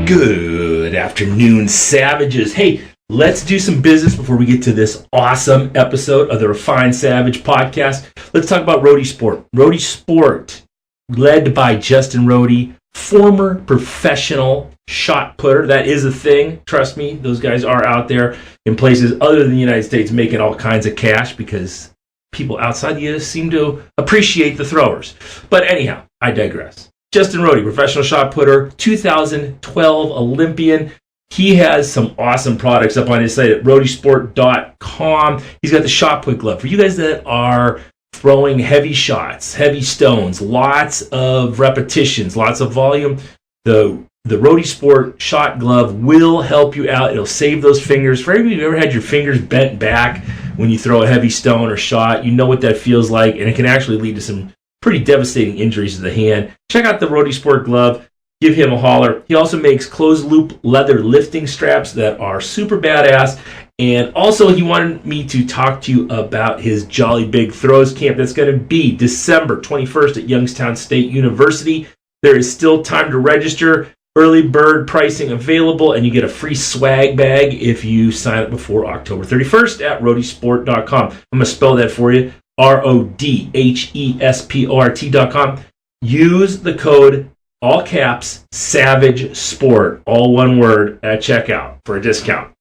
Good afternoon, savages. Hey, let's do some business before we get to this awesome episode of the Refined Savage podcast. Let's talk about Roadie Sport. Roadie Sport, led by Justin Roadie, former professional shot putter. That is a thing. Trust me, those guys are out there in places other than the United States making all kinds of cash because people outside the U.S. seem to appreciate the throwers. But anyhow, I digress. Justin Roadie, professional shot putter, 2012 Olympian. He has some awesome products up on his site at roadiesport.com. He's got the shot put glove. For you guys that are throwing heavy shots, heavy stones, lots of repetitions, lots of volume, the Roadie Sport shot glove will help you out. It'll save those fingers. For anybody who's ever had your fingers bent back when you throw a heavy stone or shot, you know what that feels like, and it can actually lead to some pretty devastating injuries to the hand. Check out the Roadie Sport glove. Give him a holler. He also makes closed-loop leather lifting straps that are super badass. And also, he wanted me to talk to you about his Jolly Big Throws camp. That's going to be December 21st at Youngstown State University. There is still time to register. Early bird pricing available, and you get a free swag bag if you sign up before October 31st at roadiesport.com. I'm going to spell that for you. RODHESPORT.com. Use the code, all caps, Savage Sport, all one word, at checkout for a discount.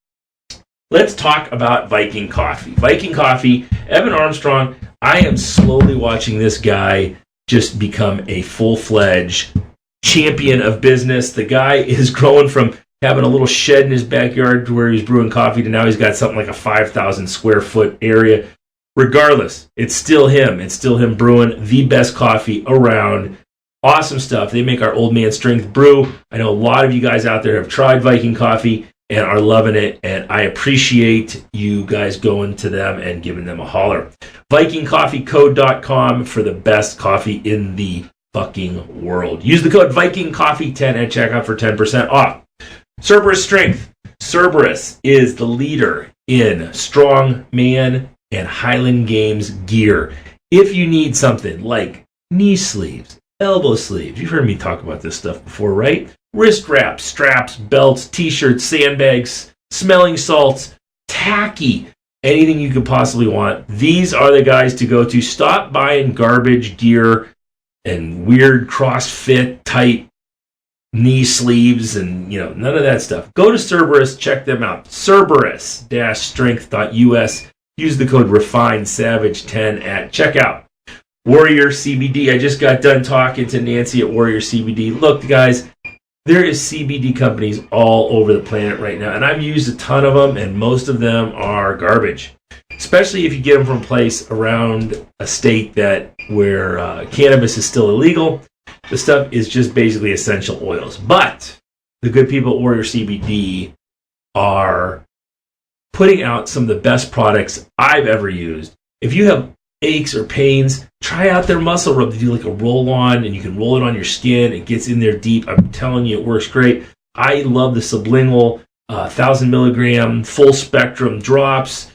Let's talk about Viking Coffee. Viking Coffee, Evan Armstrong, I am slowly watching this guy just become a full-fledged champion of business. The guy is growing from having a little shed in his backyard where he's brewing coffee to now he's got something like a 5,000 square foot area. Regardless, it's still him. It's still him brewing the best coffee around. Awesome stuff. They make our Old Man Strength brew. I know a lot of you guys out there have tried Viking Coffee and are loving it, and I appreciate you guys going to them and giving them a holler. VikingCoffeeCode.com for the best coffee in the fucking world. Use the code VikingCoffee10 at checkout for 10% off. Cerberus Strength. Cerberus is the leader in strong man and Highland Games gear. If you need something like knee sleeves, elbow sleeves, you've heard me talk about this stuff before, right? Wrist wraps, straps, belts, t-shirts, sandbags, smelling salts, tacky, anything you could possibly want. These are the guys to go to. Stop buying garbage gear and weird CrossFit type knee sleeves and none of that stuff. Go to Cerberus, check them out. Cerberus-strength.us. Use the code REFINESAVAGE10 at checkout. Warrior CBD. I just got done talking to Nancy at Warrior CBD. Look, guys, there is CBD companies all over the planet right now, and I've used a ton of them, and most of them are garbage. Especially if you get them from a place around a state where cannabis is still illegal. The stuff is just basically essential oils. But the good people at Warrior CBD are putting out some of the best products I've ever used. If you have aches or pains, try out their muscle rub. They do like a roll-on, and you can roll it on your skin. It gets in there deep. I'm telling you, it works great. I love the sublingual 1,000 milligram full spectrum drops.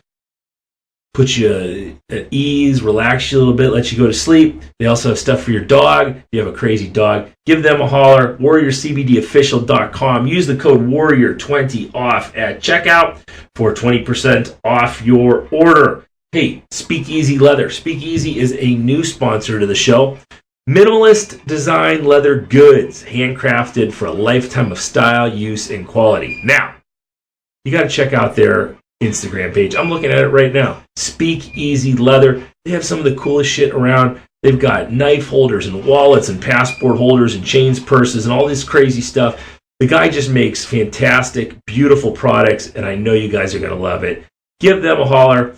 Put you at ease, relax you a little bit, let you go to sleep. They also have stuff for your dog. If you have a crazy dog, give them a holler. WarriorCBDofficial.com. Use the code WARRIOR20 off at checkout for 20% off your order. Hey, Speakeasy Leather. Speakeasy is a new sponsor to the show. Minimalist design leather goods, handcrafted for a lifetime of style, use, and quality. Now, you got to check out their Instagram page. I'm looking at it right now. Speakeasy Leather. They have some of the coolest shit around. They've got knife holders and wallets and passport holders and chains, purses, and all this crazy stuff. The guy just makes fantastic, beautiful products, and I know you guys are going to love it. Give them a holler.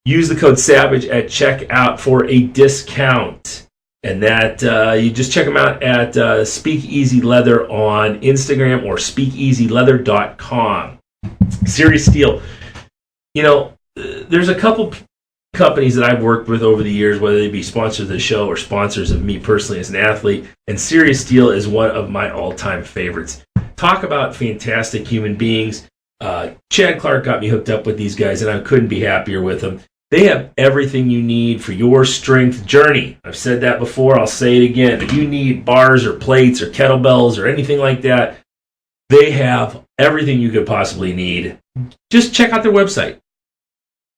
Use the code SAVAGE at checkout for a discount. And that you just check them out at Speakeasy Leather on Instagram or speakeasyleather.com. Serious Steel. There's a couple companies that I've worked with over the years, whether they be sponsors of the show or sponsors of me personally as an athlete, and Serious Steel is one of my all-time favorites. Talk about fantastic human beings. Chad Clark got me hooked up with these guys, and I couldn't be happier with them. They have everything you need for your strength journey. I've said that before. I'll say it again. If you need bars or plates or kettlebells or anything like that, They have everything you could possibly need. Just check out their website.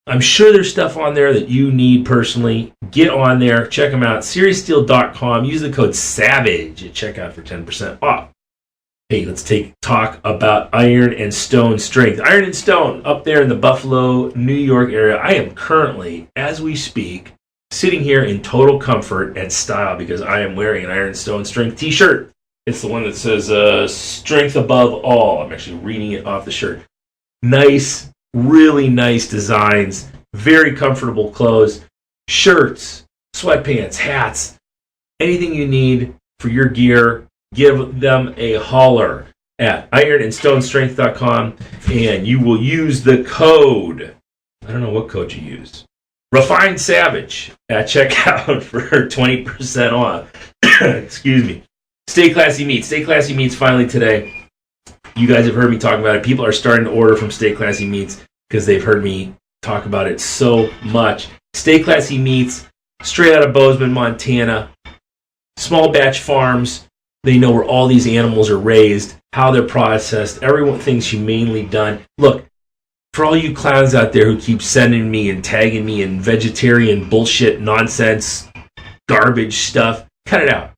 I'm sure there's stuff on there that you need personally. Get on there. Check them out. SeriesSteel.com. Use the code SAVAGE at checkout for 10% off. Hey, let's talk about Iron and Stone Strength. Iron and Stone up there in the Buffalo, New York area. I am currently, as we speak, sitting here in total comfort and style because I am wearing an Iron and Stone Strength t-shirt. It's the one that says strength above all. I'm actually reading it off the shirt. Nice, really nice designs. Very comfortable clothes. Shirts, sweatpants, hats. Anything you need for your gear, give them a holler at ironandstonestrength.com and you will use the code. I don't know what code you use. Refined Savage at checkout for 20% off. Excuse me. Stay Classy Meats. Stay Classy Meats finally today. You guys have heard me talk about it. People are starting to order from Stay Classy Meats because they've heard me talk about it so much. Stay Classy Meats, straight out of Bozeman, Montana. Small batch farms. They know where all these animals are raised, how they're processed. Everything's humanely done. Look, for all you clowns out there who keep sending me and tagging me in vegetarian bullshit, nonsense, garbage stuff, cut it out.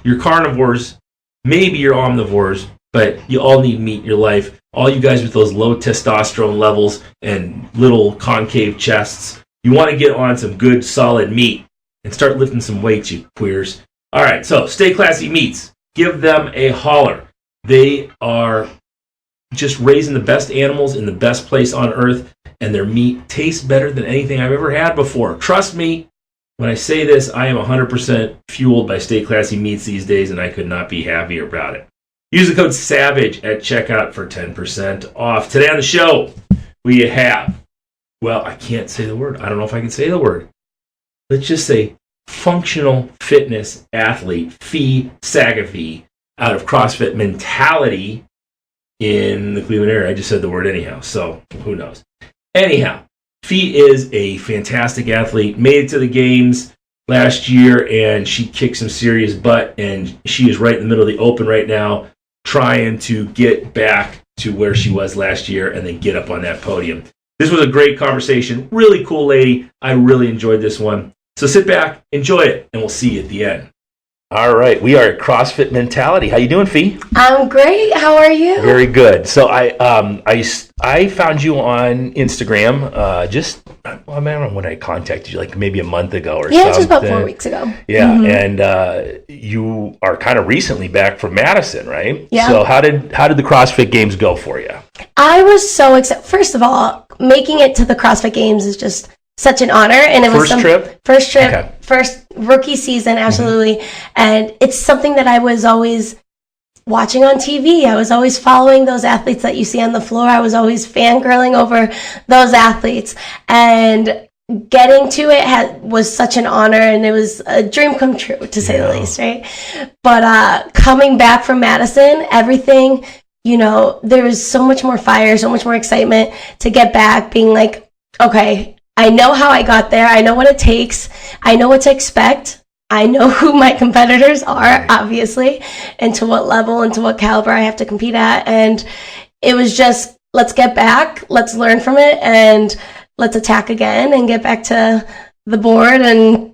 You're carnivores, maybe you're omnivores, but you all need meat in your life. All you guys with those low testosterone levels and little concave chests, you want to get on some good, solid meat and start lifting some weights, you queers. All right, so Stay Classy Meats. Give them a holler. They are just raising the best animals in the best place on earth, and their meat tastes better than anything I've ever had before. Trust me. When I say this, I am 100% fueled by Stay Classy Meats these days, and I could not be happier about it. Use the code SAVAGE at checkout for 10% off. Today on the show, we have, well, I can't say the word. I don't know if I can say the word. Let's just say functional fitness athlete, Fee Saghafi, out of CrossFit Mentality in the Cleveland area. I just said the word anyhow, so who knows. Anyhow. Fee is a fantastic athlete, made it to the games last year, and she kicked some serious butt, and she is right in the middle of the Open right now, trying to get back to where she was last year and then get up on that podium. This was a great conversation. Really cool lady. I really enjoyed this one. So sit back, enjoy it, and we'll see you at the end. All right, we are at CrossFit Mentality. How you doing, Fee? I'm great. How are you? Very good. So I found you on Instagram. I don't know when I contacted you, like maybe a month ago or something. Yeah, just about 4 weeks ago. Yeah, and you are kind of recently back from Madison, right? Yeah. So how did the CrossFit Games go for you? I was so excited. First of all, making it to the CrossFit Games is just such an honor, and it was first trip, okay. First rookie season, absolutely. Mm-hmm. And it's something that I was always watching on TV. I was always following those athletes that you see on the floor. I was always fangirling over those athletes, and getting to it was such an honor, and it was a dream come true, to say the least, right? But coming back from Madison, everything, there was so much more fire, so much more excitement to get back, being like, okay, I know how I got there. I know what it takes. I know what to expect. I know who my competitors are, obviously, and to what level and to what caliber I have to compete at. And it was just, let's get back, let's learn from it, and let's attack again and get back to the board and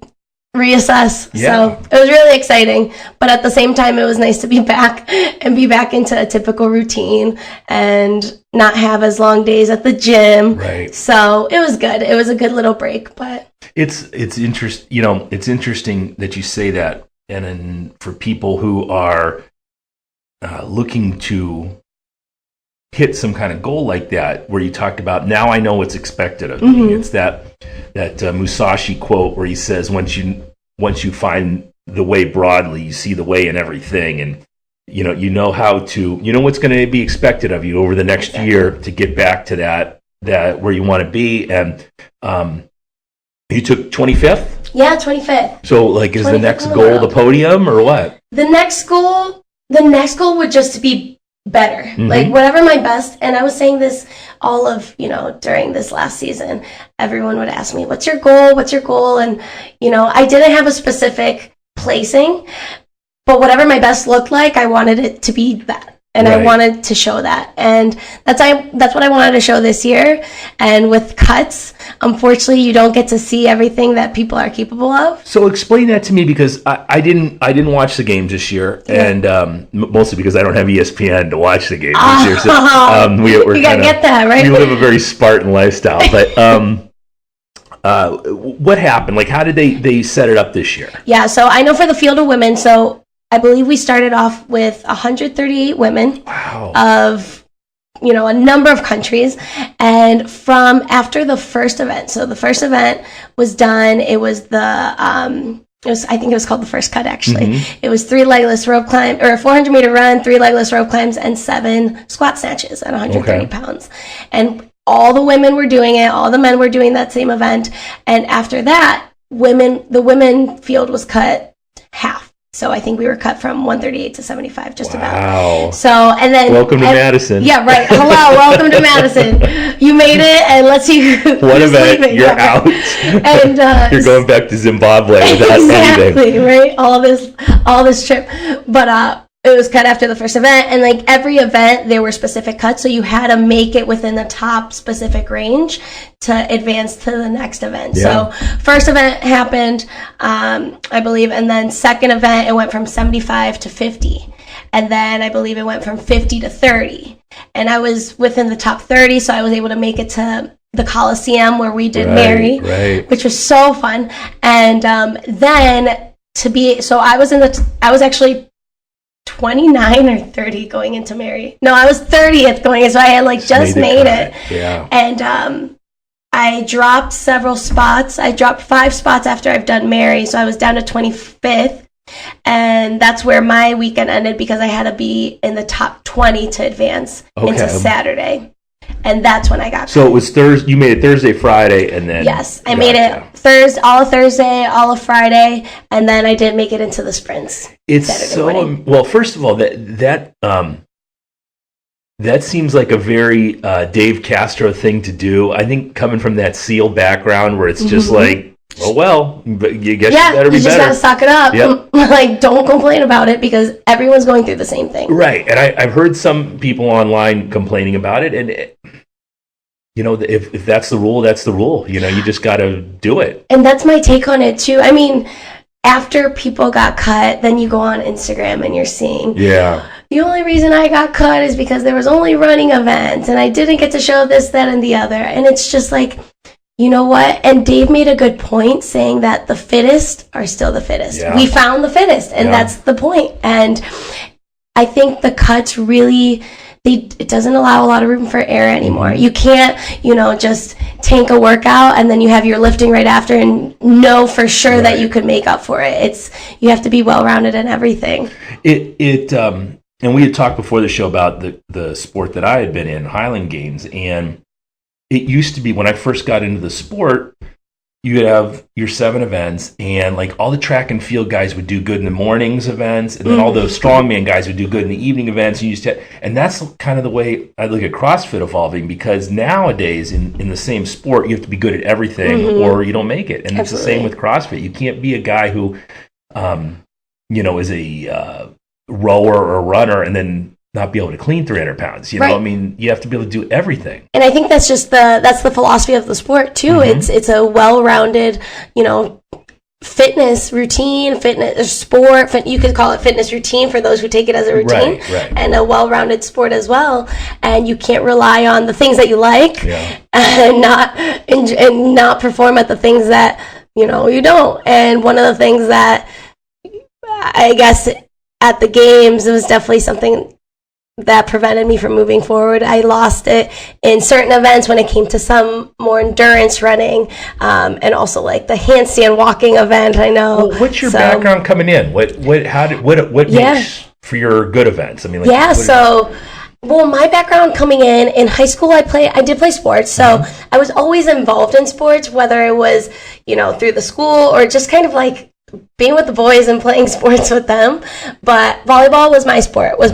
reassess. Yeah. So it was really exciting, but at the same time, it was nice to be back and be back into a typical routine and not have as long days at the gym. Right. So it was good. It was a good little break, but it's interesting. It's interesting that you say that, and then for people who are looking to hit some kind of goal like that, where you talked about, now I know what's expected of me. It's that Musashi quote where he says, once you find the way broadly, you see the way in everything, and you know what's going to be expected of you over the next year to get back to that where you want to be. And you took 25th? Yeah, 25th. So is the next goal the podium or what? The next goal would just be better, like whatever my best. And I was saying this all of during this last season, everyone would ask me, what's your goal? And I didn't have a specific placing, but whatever my best looked like, I wanted it to be that. And I wanted to show that. And that's what I wanted to show this year. And with cuts, unfortunately, you don't get to see everything that people are capable of. So explain that to me, because I didn't watch the games this year, and mostly because I don't have ESPN to watch the games this year. So, you gotta get that, right? We live a very Spartan lifestyle. But what happened? Like, how did they set it up this year? Yeah, so I know for the field of women, so I believe we started off with 138 women of, a number of countries. And from after the first event, so the first event was done, it was I think it was called the first cut, actually. Mm-hmm. It was 3 legless rope climb, or a 400-meter run, 3 legless rope climbs, and 7 squat snatches at 130 pounds. And all the women were doing it, all the men were doing that same event. And after that, the women field was cut half. So I think we were cut from 138 to 75, just about. So, and then welcome to Madison. Yeah, right. Hello, welcome to Madison. You made it, and let's see. One event, you're out, and you're going back to Zimbabwe without anything. Exactly, right. All this trip, but it was cut after the first event, and like every event, there were specific cuts, so you had to make it within the top specific range to advance to the next event. Yeah. So first event happened, I believe, and then second event, it went from 75 to 50. And then I believe it went from 50 to 30. And I was within the top 30, so I was able to make it to the Coliseum where we did Mary, which was so fun. And then I was actually 29 or 30 going into Mary. No, I was 30th going in, so I had just made it. Yeah. And I dropped several spots. I dropped 5 spots after I've done Mary, so I was down to 25th. And that's where my weekend ended, because I had to be in the top 20 to advance into Saturday. And that's when I got So it was Thursday. You made it Thursday, Friday, and then I made it all of Thursday, all of Friday, and then I didn't make it into the sprints. It's Saturday so morning. Well. First of all, that seems like a very Dave Castro thing to do. I think coming from that SEAL background, where it's just like, oh well, but you guess you better be better. You just gotta suck it up. Yep. Don't complain about it, because everyone's going through the same thing. Right, and I've heard some people online complaining about it, and if that's the rule, that's the rule. You just got to do it. And that's my take on it too. I mean, after people got cut, then you go on Instagram and you're seeing, the only reason I got cut is because there was only running events and I didn't get to show this, that, and the other. And it's just like, you know what? And Dave made a good point, saying that the fittest are still the fittest. Yeah. We found the fittest, and that's the point. And I think the cuts really, it doesn't allow a lot of room for error anymore. You can't, just tank a workout and then you have your lifting right after and know for sure that you could make up for it. You have to be well-rounded in everything. And we had talked before the show about the sport that I had been in, Highland Games, and it used to be, when I first got into the sport, you would have your 7 events, and all the track and field guys would do good in the mornings events, and then all the strongman guys would do good in the evening events. And that's kind of the way I look at CrossFit evolving, because nowadays in the same sport, you have to be good at everything or you don't make it. And it's the same with CrossFit. You can't be a guy who, is a rower or a runner and then not be able to clean 300 pounds. I mean, you have to be able to do everything. And I think that's just that's the philosophy of the sport too. It's a well-rounded, fitness routine, fitness sport. You could call it fitness routine for those who take it as a routine, and a well-rounded sport as well. And you can't rely on the things that you like and not perform at the things that you don't. And one of the things that I guess at the games, it was definitely something that prevented me from moving forward. I lost it in certain events when it came to some more endurance running, and also the handstand walking event. I know. Well, what's your background coming in? What makes for your good events? I mean, my background coming in high school, I did play sports, so I was always involved in sports, whether it was through the school or just kind of being with the boys and playing sports with them. But volleyball was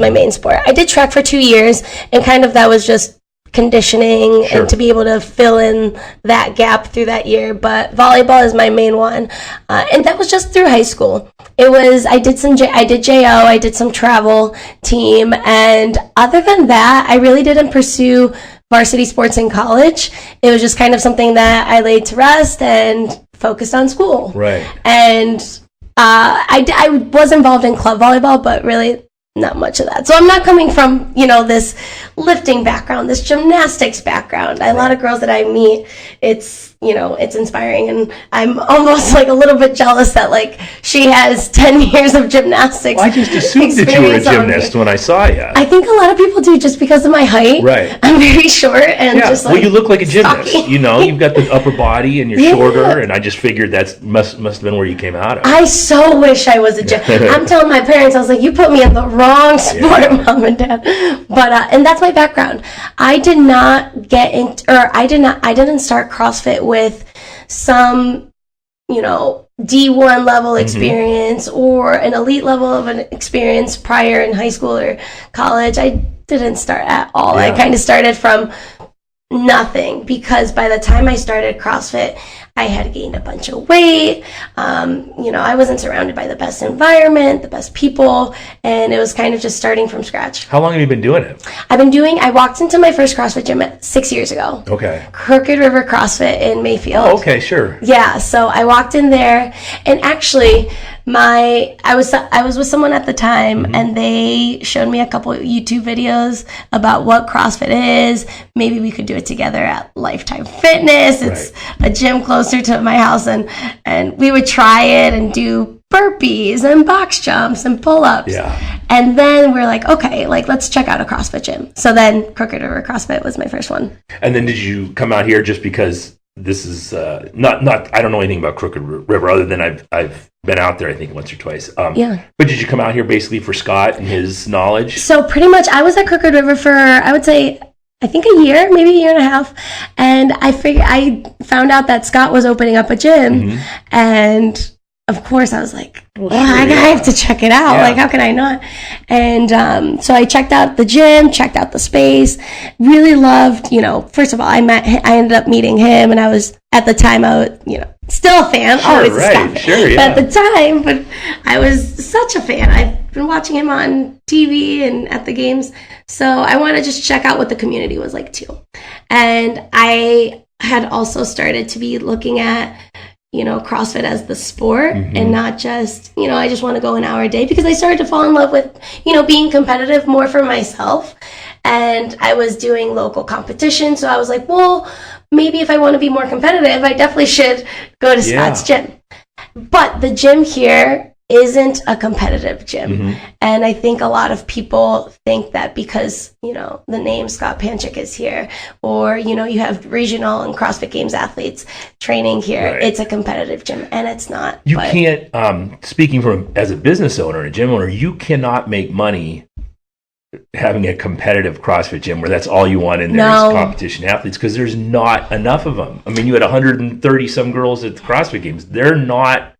my main sport. I did track for 2 years, and kind of that was just conditioning and to be able to fill in that gap through that year. But volleyball is my main one. And that was just through high school. I did JO, I did some travel team. And other than that, I really didn't pursue varsity sports in college. It was just kind of something that I laid to rest and focused on school. Right. And I was involved in club volleyball, but really not much of that. So I'm not coming from, this lifting background, this gymnastics background. A lot of girls that I meet, it's inspiring. And I'm almost like a little bit jealous that like she has 10 years of gymnastics. Well, I just assumed that you were a gymnast when I saw you. I think a lot of people do just because of my height. Right. I'm very short and just like. Well, you look like a gymnast. You've got the upper body and you're shorter. And I just figured that must have been where you came out of. I so wish I was a gymnast. I'm telling my parents, I was like, you put me in the wrong sport, Mom and Dad. But and that's my background. I did not get into, I didn't start CrossFit with some, D1 level experience or an elite level of an experience prior in high school or college. I didn't start at all. I kind of started from nothing because by the time I started CrossFit, I had gained a bunch of weight. I wasn't surrounded by the best environment, the best people, and it was kind of just starting from scratch. How long have you been doing it? I walked into my first CrossFit gym 6 years ago. Okay. Crooked River CrossFit in Mayfield. Oh, okay, sure. Yeah, so I walked in there, and actually, I was with someone at the time, and they showed me a couple of YouTube videos about what CrossFit is. Maybe we could do it together at Lifetime Fitness. It's a gym closer to my house, and we would try it and do burpees and box jumps and pull-ups. Yeah. And then we're like, okay, let's check out a CrossFit gym. So then Crooked River CrossFit was my first one. And then did you come out here just because this is not I don't know anything about Crooked River other than I've been out there I think once or twice. But did you come out here basically for Scott and his knowledge? So pretty much I was at Crooked River for I would say I think a year, maybe a year and a half, and I found out that Scott was opening up a gym, and of course I was like, I have to check it out. Like, how can I not? And so I checked out the gym, checked out the space, really loved, first of all, I ended up meeting him, and I was, at the time, I was, still a fan, always a Scott fan. But at the time, but I was such a fan. I've been watching him on TV and at the games, so I want to just check out what the community was like too. And I had also started to be looking at CrossFit as the sport and not just, I just want to go an hour a day, because I started to fall in love with, being competitive more for myself. And I was doing local competition. So I was like, well, maybe if I want to be more competitive, I definitely should go to Scott's gym. But the gym here isn't a competitive gym. And I think a lot of people think that because, the name Scott Panchik is here, or, you have regional and CrossFit Games athletes training here, it's a competitive gym, and it's not. You can't, speaking from as a business owner, a gym owner, you cannot make money having a competitive CrossFit gym where that's all you want in there is competition athletes, because there's not enough of them. I mean, you had 130 some girls at the CrossFit Games. They're not.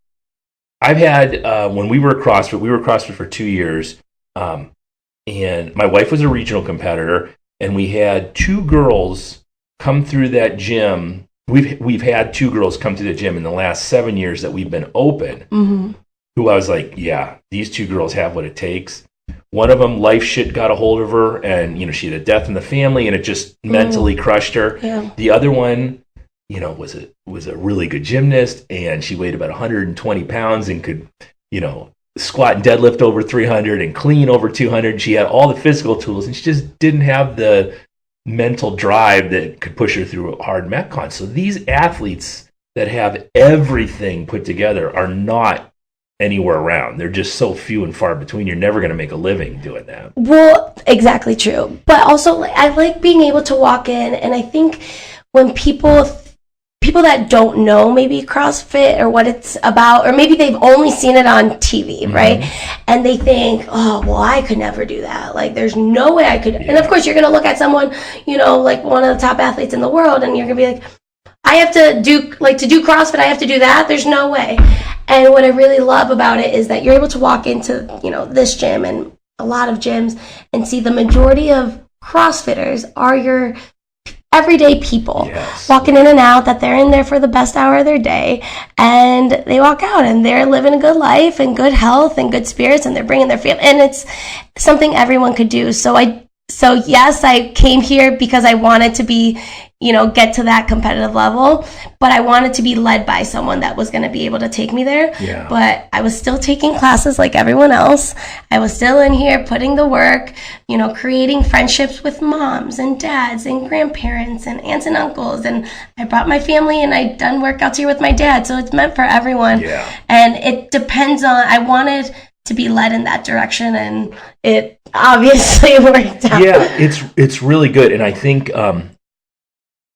I've had, when we were at CrossFit for 2 years, and my wife was a regional competitor, and we had 2 girls come through that gym. We've had 2 girls come through the gym in the last 7 years that we've been open, who I was like, yeah, these 2 girls have what it takes. One of them, life shit got a hold of her, and, she had a death in the family, and it just mentally crushed her. Yeah. The other one, was a really good gymnast, and she weighed about 120 pounds and could, squat and deadlift over 300 and clean over 200. She had all the physical tools, and she just didn't have the mental drive that could push her through a hard metcon. So these athletes that have everything put together are not anywhere around. They're just so few and far between. You're never going to make a living doing that. Well, exactly true. But also, I like being able to walk in, and I think when people that don't know maybe CrossFit or what it's about, or maybe they've only seen it on TV, right? And they think, oh, well, I could never do that. Like, there's no way I could. And of course, you're going to look at someone, like one of the top athletes in the world, and you're going to be like, I have to do CrossFit, I have to do that. There's no way. And what I really love about it is that you're able to walk into, this gym and a lot of gyms and see the majority of CrossFitters are your everyday people walking in and out, that they're in there for the best hour of their day, and they walk out and they're living a good life and good health and good spirits, and they're bringing their family, and it's something everyone could do. So yes, I came here because I wanted to be, get to that competitive level, but I wanted to be led by someone that was going to be able to take me there. Yeah. But I was still taking classes like everyone else. I was still in here putting the work, creating friendships with moms and dads and grandparents and aunts and uncles. And I brought my family, and I done workouts here with my dad. So it's meant for everyone. Yeah. And it depends on, I wanted to be led in that direction, and it obviously worked out. Yeah, it's really good. And I think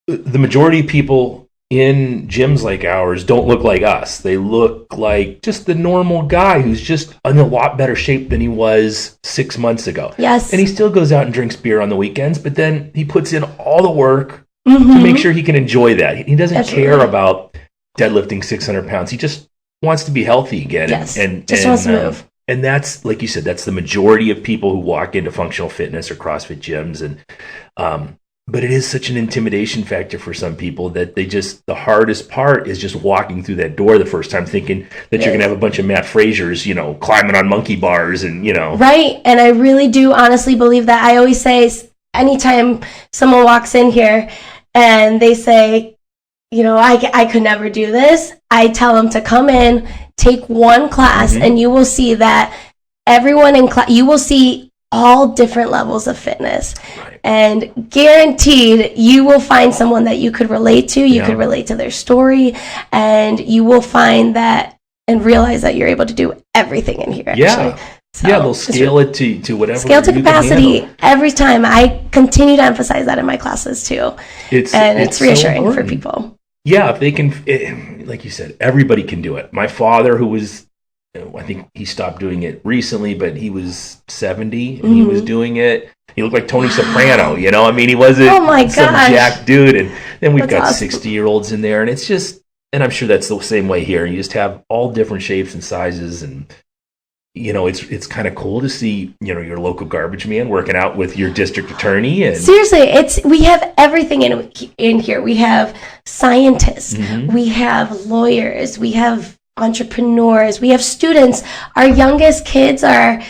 the majority of people in gyms like ours don't look like us. They look like just the normal guy who's just in a lot better shape than he was 6 months ago. Yes. And he still goes out and drinks beer on the weekends, but then he puts in all the work to make sure he can enjoy that. He doesn't care about deadlifting 600 pounds. He just wants to be healthy again. Yes, just wants to move. And that's, like you said, that's the majority of people who walk into functional fitness or CrossFit gyms. And but it is such an intimidation factor for some people that the hardest part is just walking through that door the first time, thinking that you're going to have a bunch of Matt Frasers, climbing on monkey bars and, Right. And I really do honestly believe that. I always say, anytime someone walks in here and they say, I could never do this, I tell them to come in, take one class, and you will see that everyone in class, you will see all different levels of fitness. Right. And guaranteed, you will find someone that you could relate to. You could relate to their story, and you will find that and realize that you're able to do everything in here. Actually. So they'll scale it to whatever. Scale to capacity every time. I continue to emphasize that in my classes too. It's reassuring so for people. Yeah, if they can, like you said, everybody can do it. My father, who was, I think he stopped doing it recently, but he was 70 and he was doing it. He looked like Tony Soprano, I mean, he wasn't some jack dude. And then we've got 60-year-olds in there, and it's just, and I'm sure that's the same way here. You just have all different shapes and sizes, and it's kind of cool to see, your local garbage man working out with your district attorney. And seriously, we have everything in here. We have scientists, we have lawyers, we have entrepreneurs, we have students. Our youngest kids are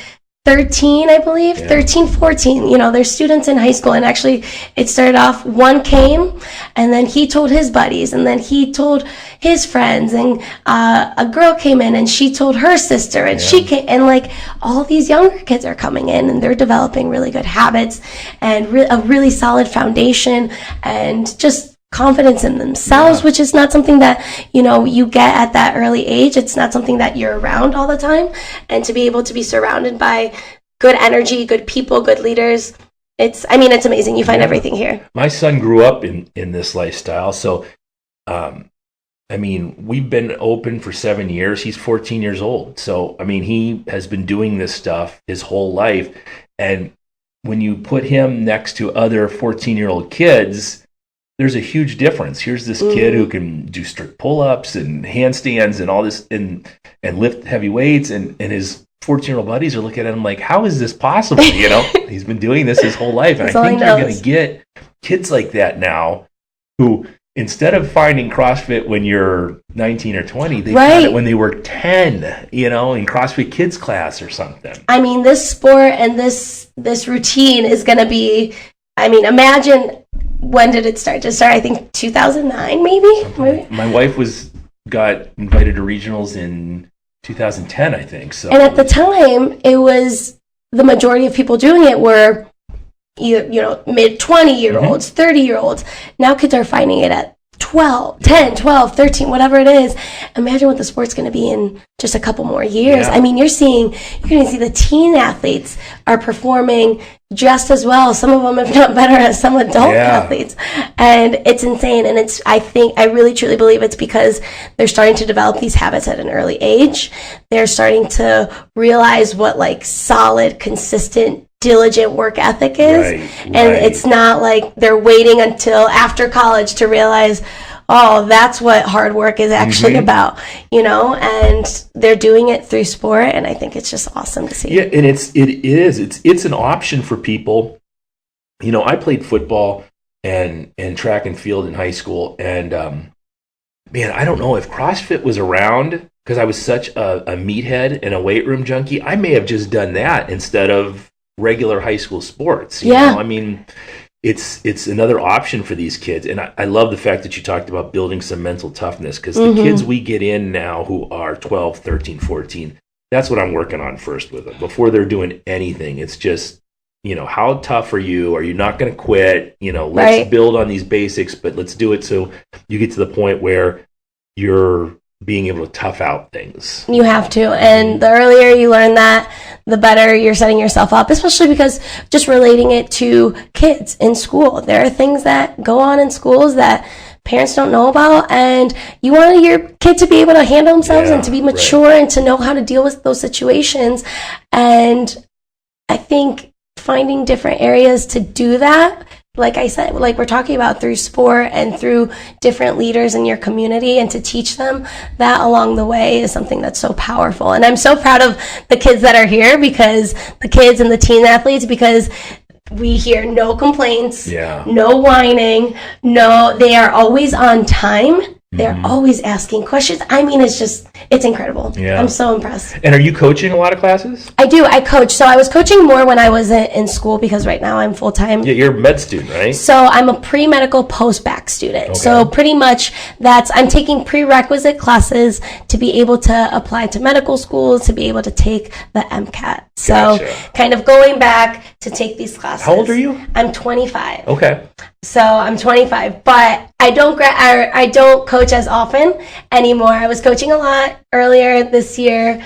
13, I believe, 13, 14. They're students in high school. And actually, it started off, one came, and then he told his buddies, and then he told his friends, and a girl came in, and she told her sister, and she came, and all these younger kids are coming in, and they're developing really good habits and a really solid foundation, and just confidence in themselves, which is not something that you get at that early age. It's not something that you're around all the time, and to be able to be surrounded by good energy, good people, good leaders, it's amazing. You find everything here. My son grew up in this lifestyle, so we've been open for 7 years. He's 14 years old, so he has been doing this stuff his whole life. And when you put him next to other 14-year-old kids, there's a huge difference. Here's this kid who can do strict pull-ups and handstands and all this, and lift heavy weights, and his 14-year-old buddies are looking at him like, how is this possible? He's been doing this his whole life. And I think you're going to get kids like that now who, instead of finding CrossFit when you're 19 or 20, they found it when they were 10, in CrossFit Kids class or something. This sport and this routine is going to be, imagine, when did it start? I think 2009, maybe? My wife got invited to regionals in 2010, I think. So. And at the time, it was, the majority of people doing it were either, mid 20-year-olds, 30-year-olds. Now kids are finding it at 10, 12, 13, whatever it is. Imagine what the sport's going to be in just a couple more years. You're going to see the teen athletes are performing just as well. Some of them, if not better, as some adult athletes. And it's insane. And I really truly believe it's because they're starting to develop these habits at an early age. They're starting to realize what solid, consistent, diligent work ethic is. And it's not like they're waiting until after college to realize, that's what hard work is actually about, and they're doing it through sport, and I think it's just awesome to see. Yeah, and it's an option for people. I played football, and track and field in high school. And man, I don't know if CrossFit was around because I was such a meathead and a weight room junkie. I may have just done that instead of regular high school sports. You know? I mean, it's another option for these kids. And I love the fact that you talked about building some mental toughness, because the kids we get in now who are 12, 13, 14, that's what I'm working on first with them. Before they're doing anything, it's just, how tough are you? Are you not going to quit? Let's build on these basics, but let's do it so you get to the point where you're being able to tough out things. You have to. And the earlier you learn that, the better you're setting yourself up, especially because just relating it to kids in school. There are things that go on in schools that parents don't know about, and you want your kid to be able to handle themselves and to be mature and to know how to deal with those situations. And I think finding different areas to do that, like I said, like we're talking about, through sport and through different leaders in your community, and to teach them that along the way is something that's so powerful. And I'm so proud of the kids that are here, because the kids and the teen athletes, because we hear no complaints, no whining, they are always on time. They're always asking questions. I mean, it's incredible. Yeah. I'm so impressed. And are you coaching a lot of classes? I do. I coach. So I was coaching more when I was in school, because right now I'm full-time. Yeah, you're a med student, right? So I'm a pre-medical post-bac student. Okay. So pretty much I'm taking prerequisite classes to be able to apply to medical schools, to be able to take the MCAT. So kind of going back to take these classes. How old are you? I'm 25. Okay. So I'm 25, but I don't coach as often anymore. I was coaching a lot earlier this year,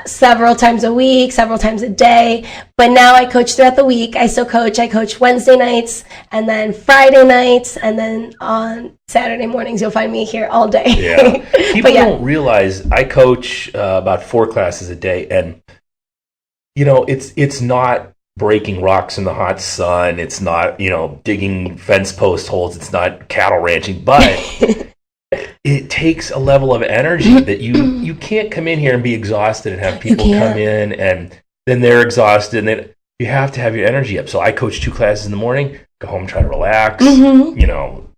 several times a week, several times a day. But now I coach throughout the week. I still coach. I coach Wednesday nights, and then Friday nights, and then on Saturday mornings you'll find me here all day. Yeah. People don't realize I coach about 4 classes a day, and it's not breaking rocks in the hot sun. It's not, digging fence post holes. It's not cattle ranching, but it takes a level of energy that you can't come in here and be exhausted and have people come in and then they're exhausted, and then you have to have your energy up. So I coach 2 classes in the morning, go home, try to relax,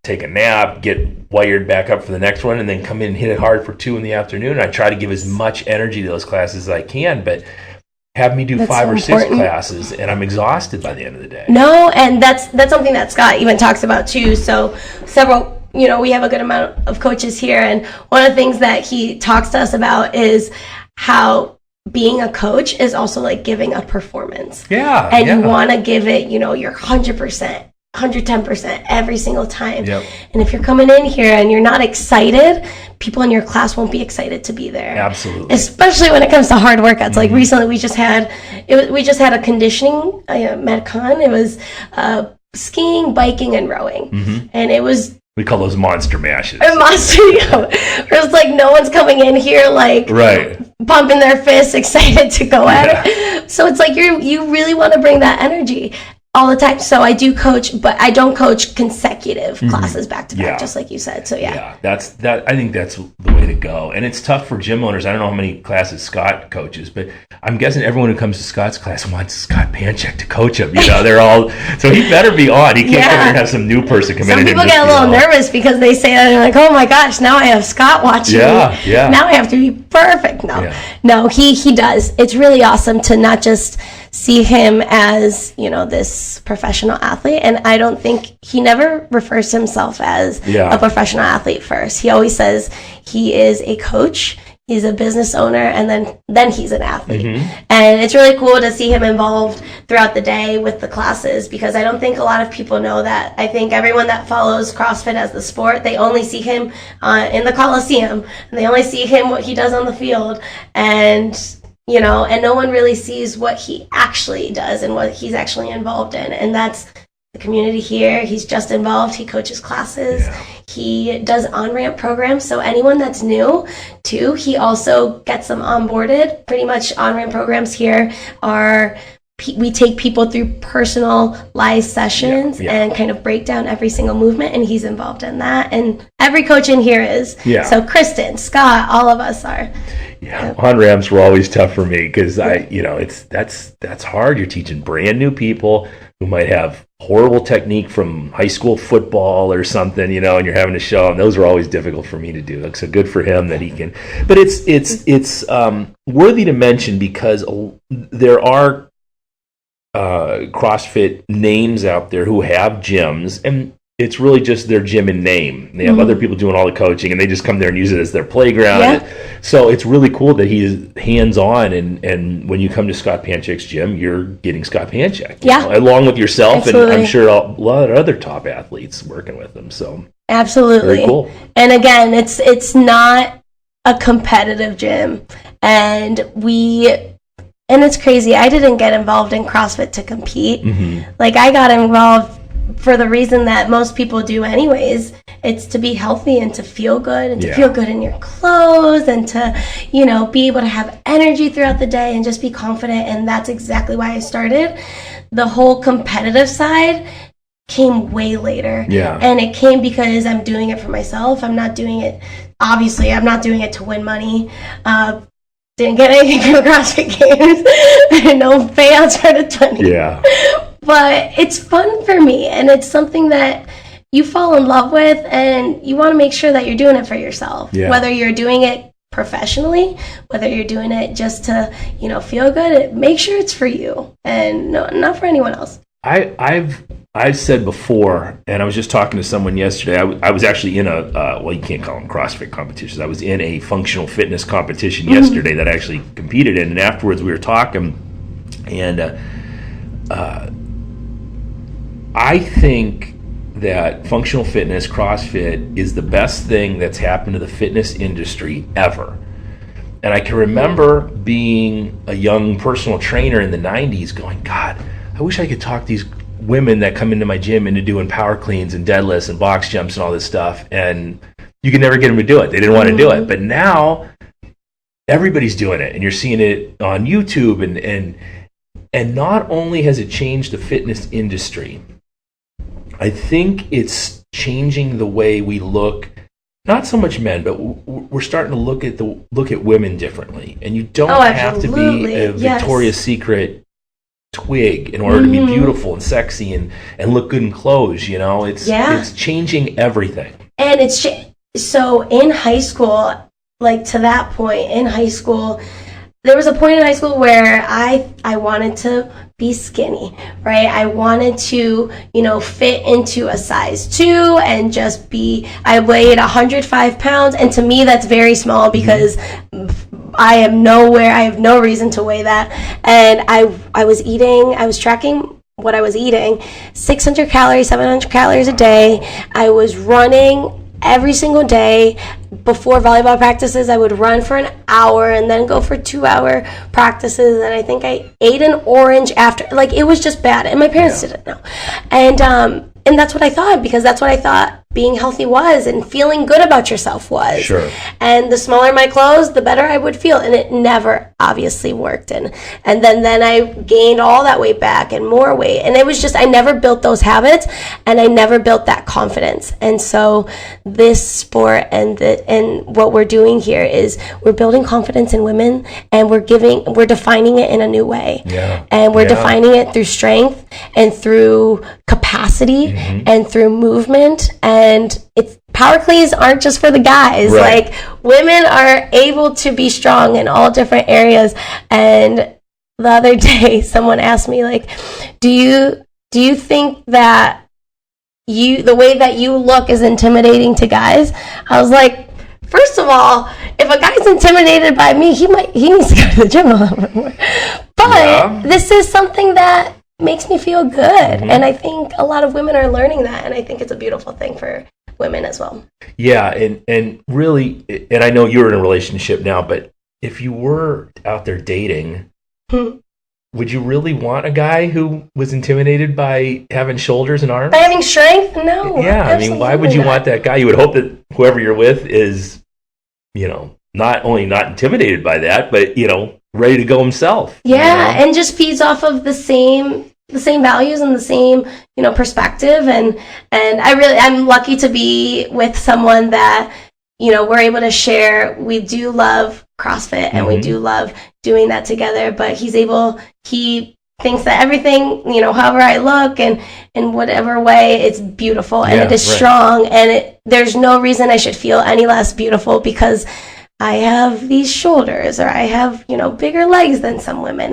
take a nap, get wired back up for the next one, and then come in and hit it hard for 2 in the afternoon. I try to give as much energy to those classes as I can, but have me do 5 or 6 classes, and I'm exhausted by the end of the day. No, and that's something that Scott even talks about too. So several, we have a good amount of coaches here, and one of the things that he talks to us about is how being a coach is also like giving a performance. Yeah. And you want to give it, your 100%. 110% every single time. Yep. And if you're coming in here and you're not excited, people in your class won't be excited to be there. Absolutely. Especially when it comes to hard workouts. Like recently we just had a conditioning MedCon. It was skiing, biking, and rowing. And it was, we call those monster mashes. Where it's like no one's coming in here like pumping their fists, excited to go at it. So it's like you really want to bring that energy all the time. So I do coach, but I don't coach consecutive classes back to back, just like you said. So that's I think that's the way to go. And it's tough for gym owners. I don't know how many classes Scott coaches, but I'm guessing everyone who comes to Scott's class wants Scott Panchik to coach them. They're all, so he better be on. He can't come here and have some new person come in. Some people get a little nervous because they say that, they're like, oh my gosh, now I have Scott watching me. Now I have to be perfect. No, he does. It's really awesome to not just see him as, this professional athlete. And I don't think he never refers to himself as a professional athlete first. He always says he is a coach, he's a business owner, and then he's an athlete. And it's really cool to see him involved throughout the day with the classes, because I don't think a lot of people know that. I think everyone that follows CrossFit as the sport, they only see him in the Coliseum, and they only see him what he does on the field, and and no one really sees what he actually does and what he's actually involved in. And that's the community here. He's just involved. He coaches classes. He does on-ramp programs. So anyone that's new too, he also gets them onboarded. Pretty much on-ramp programs here are, we take people through personalized sessions and kind of break down every single movement, and he's involved in that. And every coach in here is. So Kristen, Scott, all of us are. Yeah, on ramps were always tough for me because that's hard. You're teaching brand new people who might have horrible technique from high school football or something, and you're having to show them. Those were always difficult for me to do. So good for him that he can. But it's worthy to mention because there are CrossFit names out there who have gyms, and it's really just their gym in name. They have other people doing all the coaching, and they just come there and use it as their playground. Yeah. So it's really cool that he is hands-on, and when you come to Scott Panchik's gym, you're getting Scott Panchik. Along with yourself, Absolutely. And I'm sure a lot of other top athletes working with him. So Absolutely. Very cool. And again, it's not a competitive gym. And it's crazy. I didn't get involved in CrossFit to compete. Mm-hmm. Like, I got involved for the reason that most people do anyways. It's to be healthy and to feel good and to feel good in your clothes and to, be able to have energy throughout the day and just be confident. And that's exactly why I started. The whole competitive side came way later. Yeah. And it came because I'm doing it for myself. I'm not doing it to win money. Didn't get anything from the CrossFit Games. No payouts for the 20. Yeah. But it's fun for me, and it's something that you fall in love with, and you want to make sure that you're doing it for yourself. Yeah. Whether you're doing it professionally, whether you're doing it just to, feel good, make sure it's for you and not for anyone else. I've said before, and I was just talking to someone yesterday. I was actually in you can't call them CrossFit competitions. I was in a functional fitness competition yesterday that I actually competed in, and afterwards we were talking, and I think that functional fitness, CrossFit, is the best thing that's happened to the fitness industry ever. And I can remember being a young personal trainer in the 90s going, God, I wish I could talk these women that come into my gym into doing power cleans and deadlifts and box jumps and all this stuff. And you could never get them to do it. They didn't want to do it. But now everybody's doing it. And you're seeing it on YouTube. And not only has it changed the fitness industry, I think it's changing the way we look, not so much men, but we're starting to look at women differently. And you don't have to be a Victoria's Secret twig in order to be beautiful and sexy and look good in clothes. It's changing everything. And so in high school, like to that point in high school, there was a point in high school where I wanted to be skinny, right? I wanted to, fit into a size 2 and just I weighed 105 pounds. And to me, that's very small because I have no reason to weigh that. And I was tracking what I was eating, 600 calories, 700 calories a day. I was running every single day. Before volleyball practices, I would run for an hour and then go for 2-hour practices. And I think I ate an orange after. Like, it was just bad. And my parents didn't know. And that's what I thought, because that's what I thought being healthy was and feeling good about yourself was. Sure. And the smaller my clothes, the better I would feel. And it never obviously worked. And then I gained all that weight back and more weight. And it was just, I never built those habits and I never built that confidence. And so this sport and what we're doing here is we're building confidence in women, and we're defining it in a new way. Yeah. And we're defining it through strength and through capacity and through movement. And power cleans aren't just for the guys. Right. Like, women are able to be strong in all different areas. And the other day, someone asked me, like, do you think that the way that you look is intimidating to guys? I was like, first of all, if a guy's intimidated by me, he needs to go to the gym a little bit more. But this is something that makes me feel good. And I think a lot of women are learning that, and I think it's a beautiful thing for women as well. Yeah, and really, and I know you're in a relationship now, but if you were out there dating, would you really want a guy who was intimidated by having shoulders and arms? By having strength? No. Yeah, I mean, why would you want that guy? You would hope that whoever you're with is, not only not intimidated by that, but, ready to go himself. Yeah, and just feeds off of the same values and the same, perspective. And I'm lucky to be with someone that we're able to share. We do love CrossFit and we do love doing that together, but he thinks that everything, however I look and in whatever way, it's beautiful and it is strong, and there's no reason I should feel any less beautiful because I have these shoulders or I have, bigger legs than some women,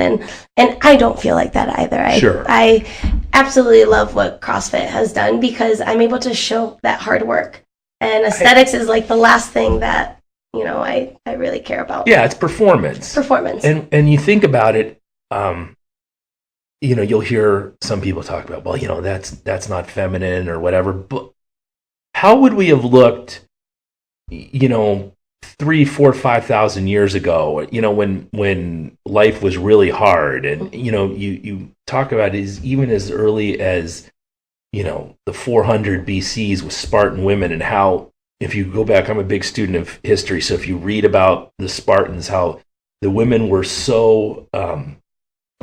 and I don't feel like that either. I absolutely love what CrossFit has done because I'm able to show that hard work, and aesthetics is like the last thing that, I really care about. Yeah, it's performance. And you think about it, you'll hear some people talk about, well, that's not feminine or whatever. But how would we have looked, 3, 4, 5,000 years ago, when life was really hard, and you talk about it even as early as the 400 BCs with Spartan women, and how, if you go back, I'm a big student of history, so if you read about the Spartans, how the women were so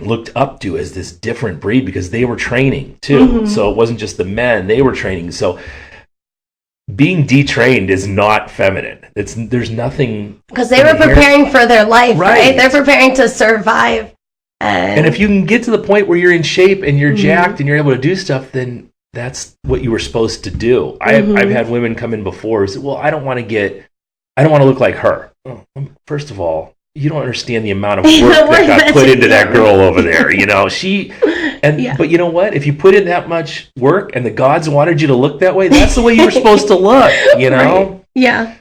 looked up to as this different breed because they were training too. So it wasn't just the men, they were training. So being detrained is not feminine. There's nothing, because they were preparing for their life, right? They're preparing to survive. And if you can get to the point where you're in shape and you're jacked and you're able to do stuff, then that's what you were supposed to do. I've had women come in before who say, well, I don't want to look like her. Oh, first of all, you don't understand the amount of work that got put into that girl over there. But you know what? If you put in that much work and the gods wanted you to look that way, that's the way you were supposed to look, Right. Yeah.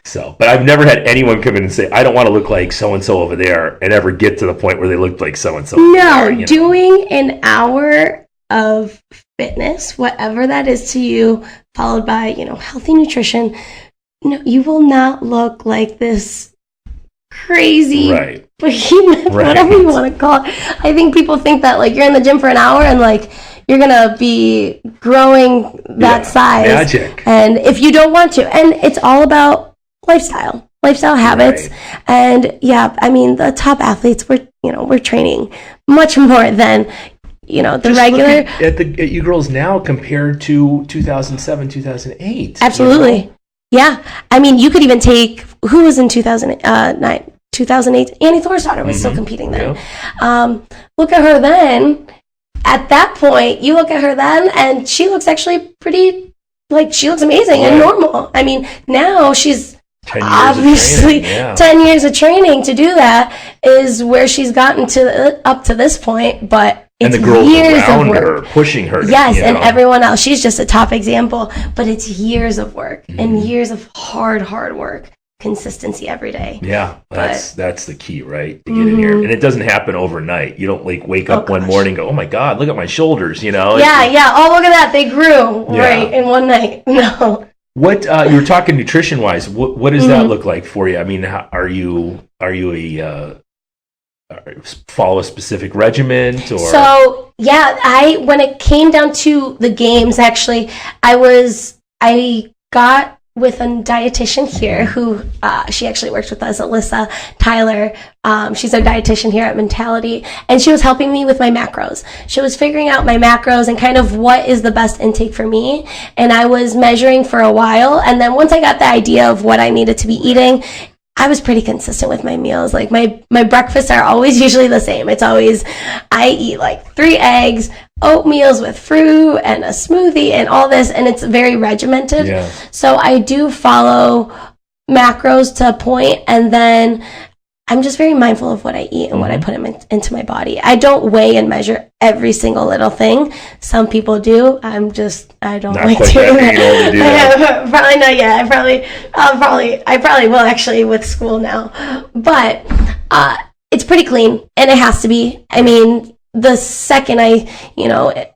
So, but I've never had anyone come in and say, I don't want to look like so-and-so over there, and ever get to the point where they looked like so-and-so. No, doing an hour of fitness, whatever that is to you, followed by, healthy nutrition, you will not look like this crazy behemoth, whatever you want to call it. I think people think that you're in the gym for an hour and you're gonna be growing that size. Magic. And if you don't want to, and it's all about lifestyle habits. And the top athletes we're training much more than the just regular. At you girls now compared to 2007, 2008. Absolutely. Yeah, you could even take, who was in 2009, 2008? Annie Thorsdottir was still competing then. Yeah. Look at her then. At that point, you look at her then, and she looks actually pretty, she looks amazing and normal. Now she's 10 years obviously of training, 10 years of training to do that is where she's gotten up to this point, but it's and the girls years around of work. her pushing her. Yes, and everyone else. She's just a top example, but it's years of work and years of hard work, consistency every day. Yeah, that's the key, right? To get in here, and it doesn't happen overnight. You don't wake up one morning and go, oh my God, look at my shoulders, Yeah. Oh, look at that, they grew in one night. No. What you were talking nutrition wise? What does that look like for you? Are you a follow a specific regiment or? So when it came down to the games, actually, I got with a dietitian here who she actually works with us, Alyssa Tyler. She's a dietitian here at Mentality, and she was helping me with my macros. She was figuring out my macros and kind of what is the best intake for me. And I was measuring for a while, and then once I got the idea of what I needed to be eating, I was pretty consistent with my meals. My breakfasts are always usually the same. It's always, I eat 3 eggs, oatmeals with fruit and a smoothie and all this, and it's very regimented. Yeah. So I do follow macros to a point, and then I'm just very mindful of what I eat and what I put into my body. I don't weigh and measure every single little thing. Some people do. I don't not like doing that. Probably not yet. I probably will actually with school now. But it's pretty clean, and it has to be. The second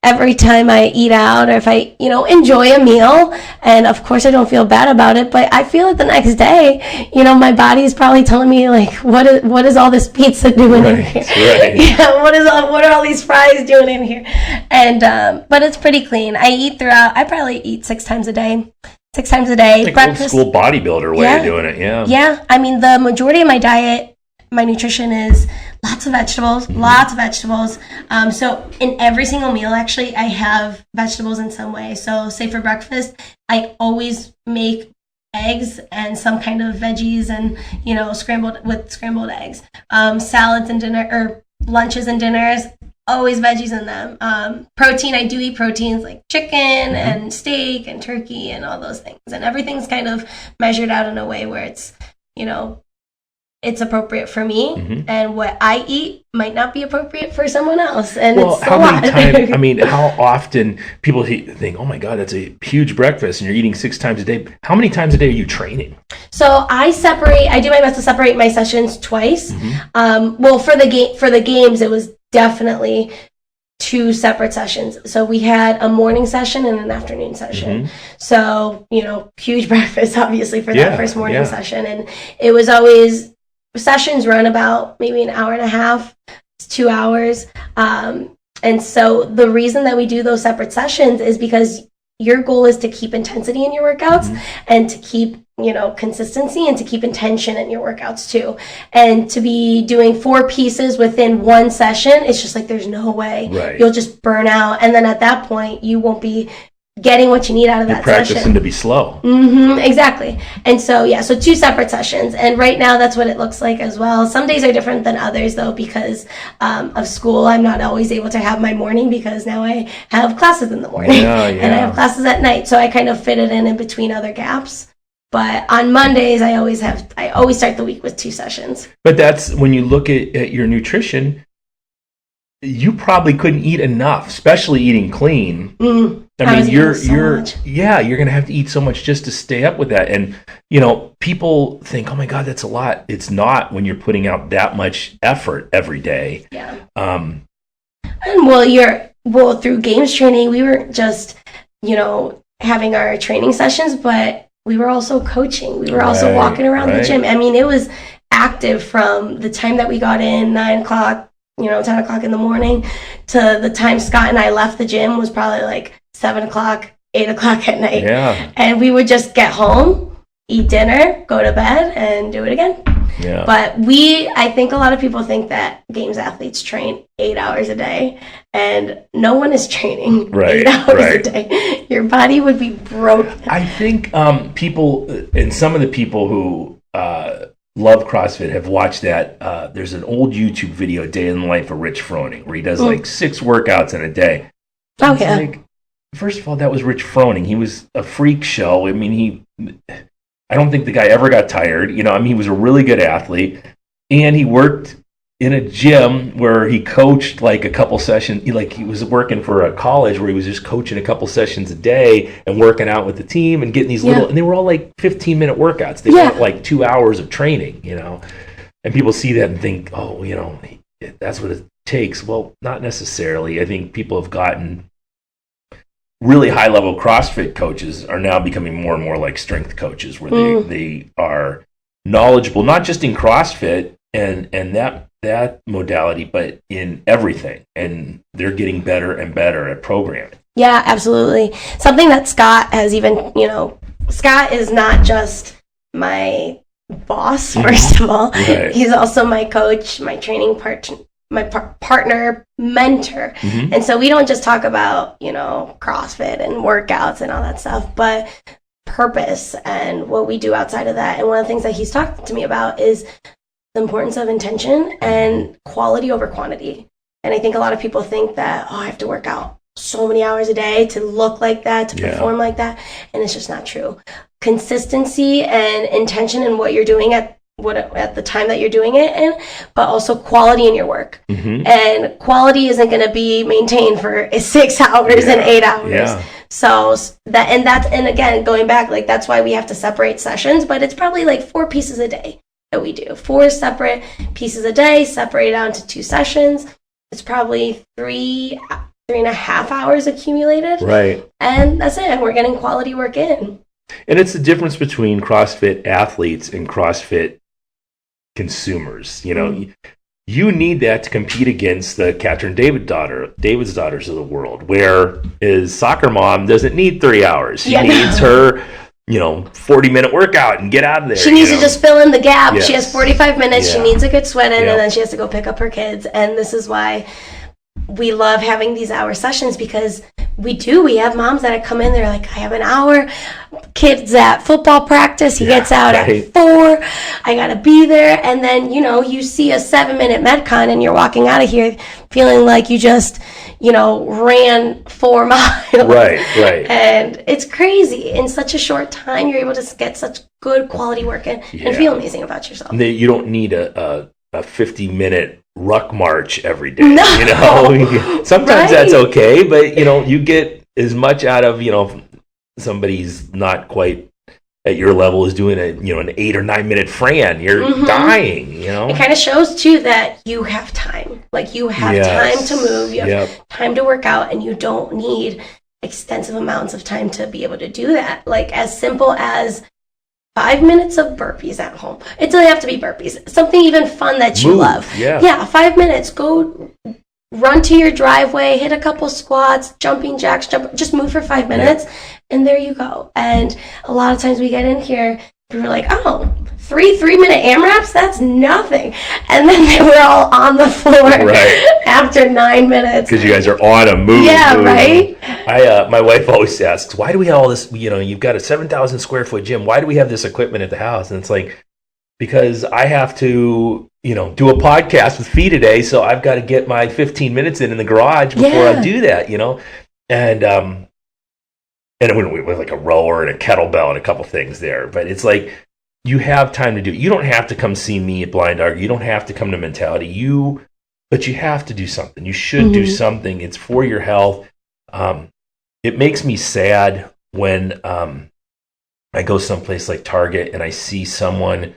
every time I eat out, or if I, enjoy a meal, and of course I don't feel bad about it, but I feel it the next day, my body's probably telling me what is all this pizza doing in here? Right. Yeah, what are all these fries doing in here? And, but it's pretty clean. I probably eat 6 times a day. 6 times a day. Breakfast. Old school bodybuilder way of doing it, yeah. Yeah, the majority of my diet, my nutrition is lots of vegetables. So in every single meal, actually, I have vegetables in some way. So say for breakfast, I always make eggs and some kind of veggies and, scrambled eggs. Salads and dinner, or lunches and dinners, always veggies in them. Protein, I do eat proteins like chicken and steak and turkey and all those things. And everything's kind of measured out in a way where it's, it's appropriate for me, and what I eat might not be appropriate for someone else. And it's how many times? How often people think, "Oh my God, that's a huge breakfast," and you're eating 6 times a day. How many times a day are you training? So I do my best to separate my sessions twice. Well, for the games, it was definitely 2 separate sessions. So we had a morning session and an afternoon session. So huge breakfast, obviously, for that first morning session, and it was always. Sessions run about maybe an hour and a half, 2 hours. And so the reason that we do those separate sessions is because your goal is to keep intensity in your workouts and to keep, consistency and to keep intention in your workouts too. And to be doing 4 pieces within one session, it's just like, there's no way. Right. You'll just burn out. And then at that point, you won't be getting what you need out of that session. Practicing to be slow. Exactly. And so 2 separate sessions. And right now that's what it looks like as well. Some days are different than others though, because of school. I'm not always able to have my morning because now I have classes in the morning and I have classes at night. So I kind of fit it in between other gaps. But on Mondays, I always start the week with 2 sessions. But that's when you look at your nutrition, you probably couldn't eat enough, especially eating clean. I mean, you're going to have to eat so much just to stay up with that. And, people think, oh my God, that's a lot. It's not when you're putting out that much effort every day. Yeah. And through games training, we weren't just, having our training sessions, but we were also coaching. We were also walking around the gym. I mean, it was active from the time that we got in, 9 o'clock, 10 o'clock in the morning, to the time Scott and I left the gym was probably like 7 o'clock, 8 o'clock at night. Yeah. And we would just get home, eat dinner, go to bed, and do it again. Yeah. But I think a lot of people think that games athletes train 8 hours a day, and no one is training 8 hours a day. Your body would be broken. I think people, and some of the people who love CrossFit have watched that. There's an old YouTube video, Day in the Life of Rich Froning, where he does like 6 workouts in a day. Oh, yeah. First of all, that was Rich Froning. He was a freak show. I mean, I don't think the guy ever got tired. He was a really good athlete, and he worked in a gym where he coached like a couple sessions. He was working for a college where he was just coaching a couple sessions a day and working out with the team and getting these little, and they were all like 15-minute workouts. They weren't like 2 hours of training, and people see that and think, oh, that's what it takes. Well, not necessarily. I think people have gotten really high-level CrossFit coaches are now becoming more and more like strength coaches, where they are knowledgeable, not just in CrossFit and that modality, but in everything. And they're getting better and better at programming. Yeah, absolutely. Something that Scott has even, Scott is not just my boss, first of all. Right. He's also my coach, my training partner, my partner, mentor. And so we don't just talk about, CrossFit and workouts and all that stuff, but purpose and what we do outside of that. And one of the things that he's talked to me about is the importance of intention and quality over quantity. And I think a lot of people think that, I have to work out so many hours a day to look like that, to perform like that. And it's just not true. Consistency and intention in what you're doing at the time that you're doing it in, but also quality in your work. And quality isn't going to be maintained for 6 hours and 8 hours. Yeah. So and again, going back, like that's why we have to separate sessions, but it's probably like 4 pieces a day that we do. 4 separate pieces a day, separated out into 2 sessions. It's probably 3.5 hours accumulated. Right. And that's it. We're getting quality work in. And it's the difference between CrossFit athletes and CrossFit consumers. You need that to compete against the Catherine David's daughters of the world, where his soccer mom doesn't need 3 hours. She needs her 40-minute workout and get out of there. She needs to just fill in the gap. Yes. She has 45 minutes. Yeah. She needs a good sweat in, and then she has to go pick up her kids. And this is why we love having these hour sessions because we have moms that come in, they're like, I have an hour, kids at football practice, he gets out at 4, I gotta be there, and then, you see a 7-minute Metcon and you're walking out of here feeling like you just, ran 4 miles. Right. And it's crazy. In such a short time, you're able to get such good quality work in and feel amazing about yourself. You don't need a 50-minute ruck march every day. No. Sometimes that's okay, but you get as much out of somebody's not quite at your level is doing an 8 or 9 minute Fran. You're dying. It kind of shows too that you have time. Like you have time to move, you have time to work out, and you don't need extensive amounts of time to be able to do that. Like as simple as 5 minutes of burpees at home. It doesn't have to be burpees. Something even fun that you love. Yeah, 5 minutes. Go run to your driveway, hit a couple squats, jumping jacks, just move for 5 minutes, and there you go. And a lot of times we get in here, we're like, oh, 3-minute AMRAPs? That's nothing. And then they were all on the floor after 9 minutes. Because you guys are on a move. Yeah, move. Right? My wife always asks, why do we have all this, you've got a 7,000 square foot gym. Why do we have this equipment at the house? And it's like, because I have to, do a podcast with Fee today, so I've got to get my 15 minutes in the garage before I do that, And with like a rower and a kettlebell and a couple things there. But it's like, you have time to do it. You don't have to come see me at Blind Argue. You don't have to come to Mentality. But you have to do something. You should do something. It's for your health. It makes me sad when I go someplace like Target and I see someone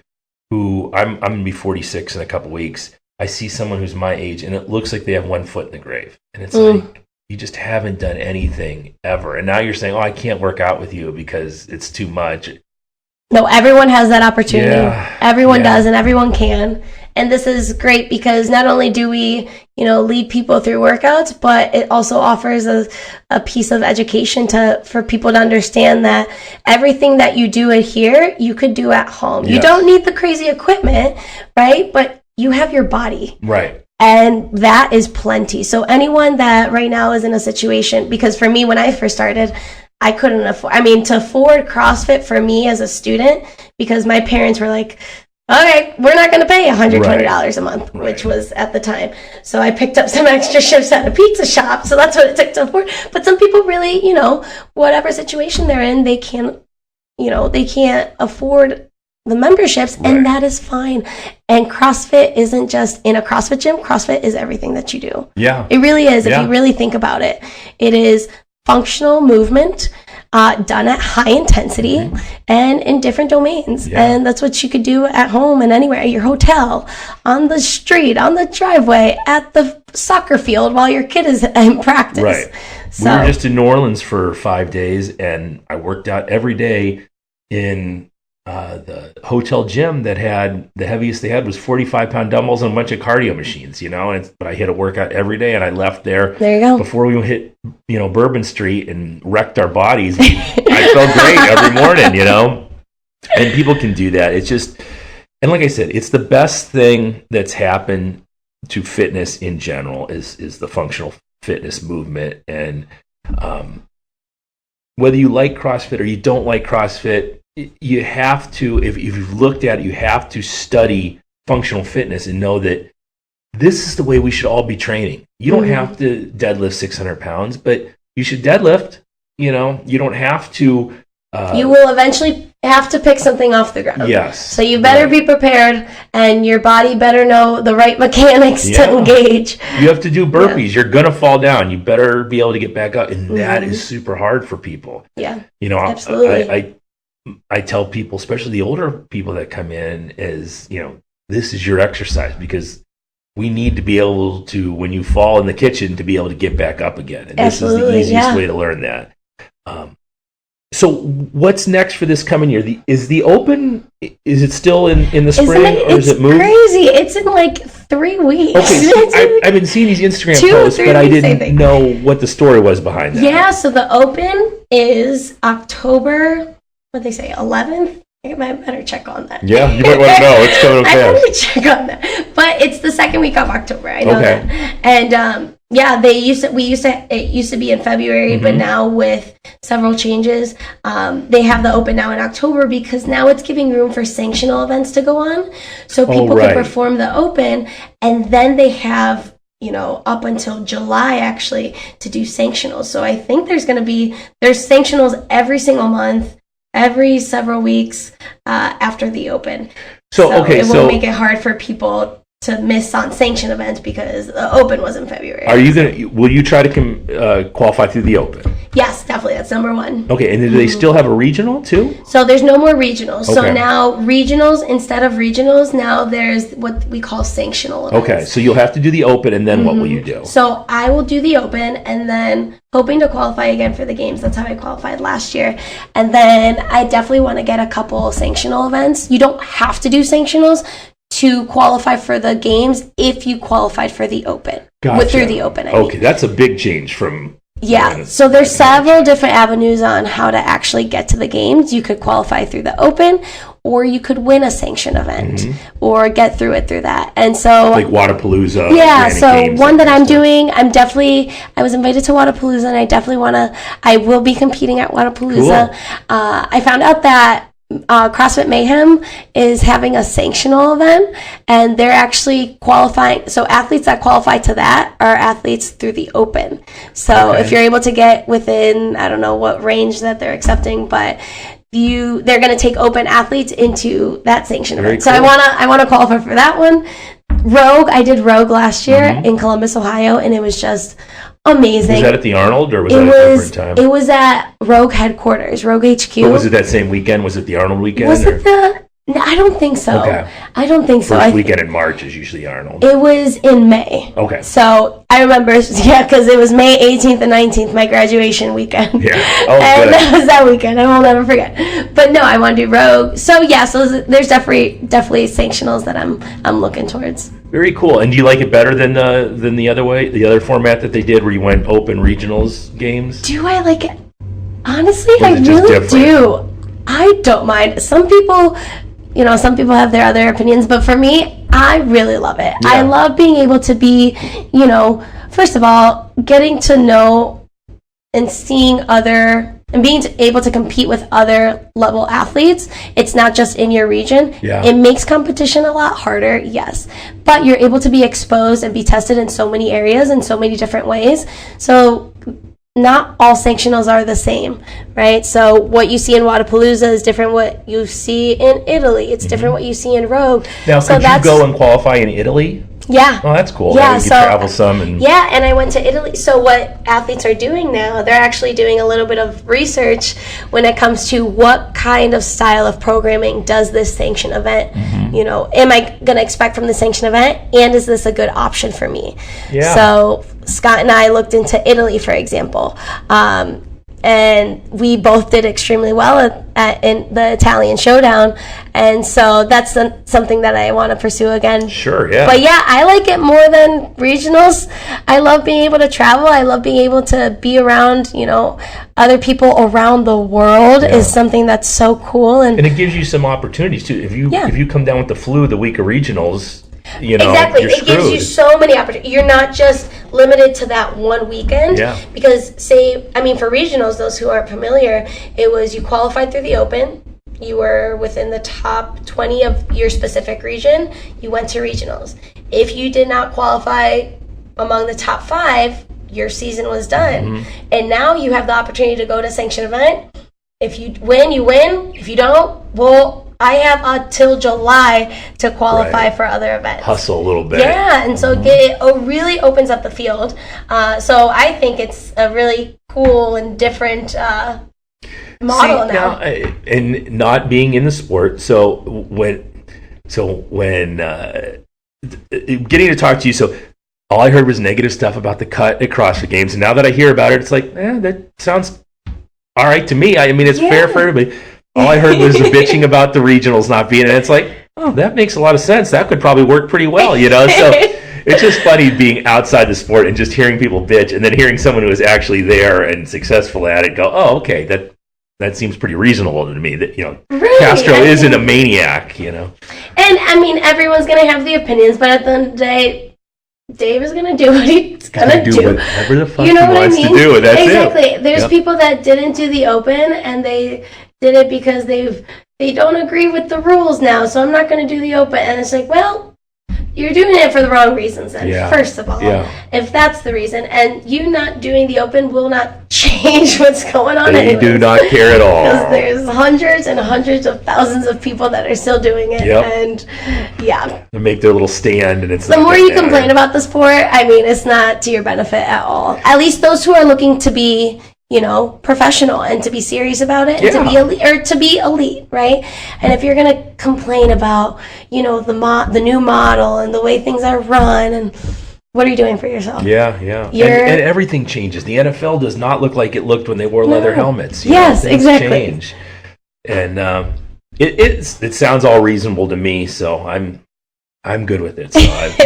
who I'm going to be 46 in a couple weeks. I see someone who's my age and it looks like they have 1 foot in the grave. And it's like, you just haven't done anything ever. And now you're saying, I can't work out with you because it's too much. No, everyone has that opportunity. Everyone does, and everyone can. And this is great because not only do we, lead people through workouts, but it also offers a piece of education for people to understand that everything that you do here, you could do at home. You don't need the crazy equipment, right? But you have your body. Right. And that is plenty. So anyone that right now is in a situation, because for me, when I first started, I couldn't afford, to afford CrossFit for me as a student, because my parents were like, okay, we're not going to pay $120 a month, which was at the time. So I picked up some extra shifts at a pizza shop. So that's what it took to afford. But some people really, whatever situation they're in, they can't afford the memberships, and that is fine. And CrossFit isn't just in a CrossFit gym. CrossFit is everything that you do. Yeah. It really is. If you really think about it, it is functional movement done at high intensity and in different domains. And that's what you could do at home and anywhere, at your hotel, on the street, on the driveway, at the soccer field while your kid is in practice. Right. So, we were just in New Orleans for 5 days, and I worked out every day in the hotel gym that had the heaviest they had was 45-pound dumbbells and a bunch of cardio machines, but I hit a workout every day, and I left there you go. Before we hit, Bourbon Street and wrecked our bodies. I felt great every morning, and people can do that. It's just, and like I said, it's the best thing that's happened to fitness in general is the functional fitness movement. And whether you like CrossFit or you don't like CrossFit, you have to, if you've looked at it, you have to study functional fitness and know that this is the way we should all be training. You don't have to deadlift 600 pounds, but you should deadlift. You don't have to. You will eventually have to pick something off the ground. Yes. So you better be prepared, and your body better know the right mechanics to engage. You have to do burpees. You're going to fall down. You better be able to get back up. And that is super hard for people. Yeah. Absolutely. I tell people, especially the older people that come in, is, this is your exercise, because we need to be able to, when you fall in the kitchen, to be able to get back up again. And this is the easiest way to learn that. So what's next for this coming year? Is the Open, is it still in the spring, or is it moved? It's crazy. It's in like 3 weeks. Okay, so I've been seeing these Instagram posts, but I didn't know what the story was behind that. Yeah, so the Open is October, what they say, 11th? I might better check on that. Yeah, you might want to know. It's coming up fast. I better check on that. But it's the second week of October. I know that. And Yeah, it used to be in February, but now with several changes, they have the Open now in October because now it's giving room for sanctional events to go on. So people can perform the Open, and then they have, up until July actually to do sanctionals. So I think there's sanctionals every single month, every several weeks after the Open. So it won't make it hard for people to miss on sanctioned events because the Open was in February. Will you try to qualify through the Open? Yes, definitely. That's number one. Okay, and do they still have a regional too? So there's no more regionals. Okay. So now instead of regionals, now there's what we call sanctional events. Okay, so you'll have to do the Open, and then what will you do? So I will do the Open, and then hoping to qualify again for the games. That's how I qualified last year. And then I definitely want to get a couple sanctional events. You don't have to do sanctionals to qualify for the games if you qualified for the Open. Gotcha. Through the Open, Okay, that's a big change from... Yeah, so there's several different avenues on how to actually get to the games. You could qualify through the Open, or you could win a sanctioned event, or get through it through that. And so... Like Wadapalooza. Yeah, so one that I'm doing, I was invited to Wadapalooza, and I will be competing at Wadapalooza. Cool. I found out that CrossFit Mayhem is having a sanctional event, and they're actually qualifying. So athletes that qualify to that are athletes through the Open. So if you're able to get within, I don't know what range that they're accepting, but they're going to take Open athletes into that sanctioned event. Cool. So I want to qualify for that one. Rogue, I did Rogue last year in Columbus, Ohio, and it was just amazing. Was that at the Arnold, or was that at a different time? It was at Rogue headquarters, Rogue HQ. But was it that same weekend? Was it the Arnold weekend? No, I don't think so. Okay. I don't think so. First weekend in March is usually Arnold. It was in May. Okay. So I remember, because it was May 18th and 19th, my graduation weekend. Yeah. And that was that weekend. I will never forget. But no, I want to do Rogue. So yeah, there's definitely sanctionals that I'm looking towards. Very cool. And do you like it better than the other format that they did, where you went Open regionals games? Do I like it? Honestly, I really do. I don't mind. Some people have their other opinions, but for me, I really love it. Yeah. I love being able to be, first of all, getting to know and seeing and being able to compete with other level athletes. It's not just in your region. Yeah. It makes competition a lot harder, yes. But you're able to be exposed and be tested in so many areas in so many different ways. So not all sanctionals are the same, right? So what you see in Wadapalooza is different what you see in Italy. It's different what you see in Rogue. Now, could you go and qualify in Italy? Yeah. Oh, that's cool. Yeah, you travel some. And I went to Italy. So what athletes are doing now, they're actually doing a little bit of research when it comes to what kind of style of programming does this sanctioned event, am I going to expect from the sanctioned event, and is this a good option for me? Yeah. So Scott and I looked into Italy, for example, and we both did extremely well in the Italian Showdown, and so that's something that I want to pursue again. Sure, yeah. But yeah, I like it more than regionals. I love being able to travel. I love being able to be around, other people around the world is something that's so cool, and it gives you some opportunities too. If you come down with the flu the week of regionals, exactly. You're it gives you so many opportunities. You're not just limited to that one weekend. Yeah. Because for regionals, those who aren't familiar, it was you qualified through the Open. You were within the top 20 of your specific region. You went to regionals. If you did not qualify among the top 5, your season was done. And now you have the opportunity to go to sanctioned event. If you win, you win. If you don't, I have until July to qualify for other events. Hustle a little bit. Yeah, and so it really opens up the field. So I think it's a really cool and different model now. And not being in the sport, so when getting to talk to you, so all I heard was negative stuff about the cut at CrossFit Games, and now that I hear about it, it's like, that sounds all right to me. I mean, it's fair for everybody. All I heard was the bitching about the regionals not being, and it's like, that makes a lot of sense. That could probably work pretty well, So it's just funny being outside the sport and just hearing people bitch, and then hearing someone who is actually there and successful at it go, okay, that seems pretty reasonable to me. That really? Castro isn't a maniac, And I mean, everyone's gonna have the opinions, but at the end of the day, Dave is gonna do what he's gonna do. Whatever the fuck you know he what wants I mean? to do. That's exactly. it. There's people that didn't do the open, and they did it because they don't agree with the rules now. So I'm not gonna do the open, and it's like, well, you're doing it for the wrong reasons then, first of all. If that's the reason. And you not doing the open will not change what's going on. They do not care at all. Because there's hundreds and hundreds of thousands of people that are still doing it. And they make their little stand, and it's the more you complain about the sport, I mean, it's not to your benefit at all. At least those who are looking to be, professional and to be serious about it and to be elite, right? And if you're going to complain about, the new model and the way things are run, and what are you doing for yourself? And everything changes. The NFL does not look like it looked when they wore leather helmets. Yes, exactly. Change. And it sounds all reasonable to me, so I'm good with it. So I've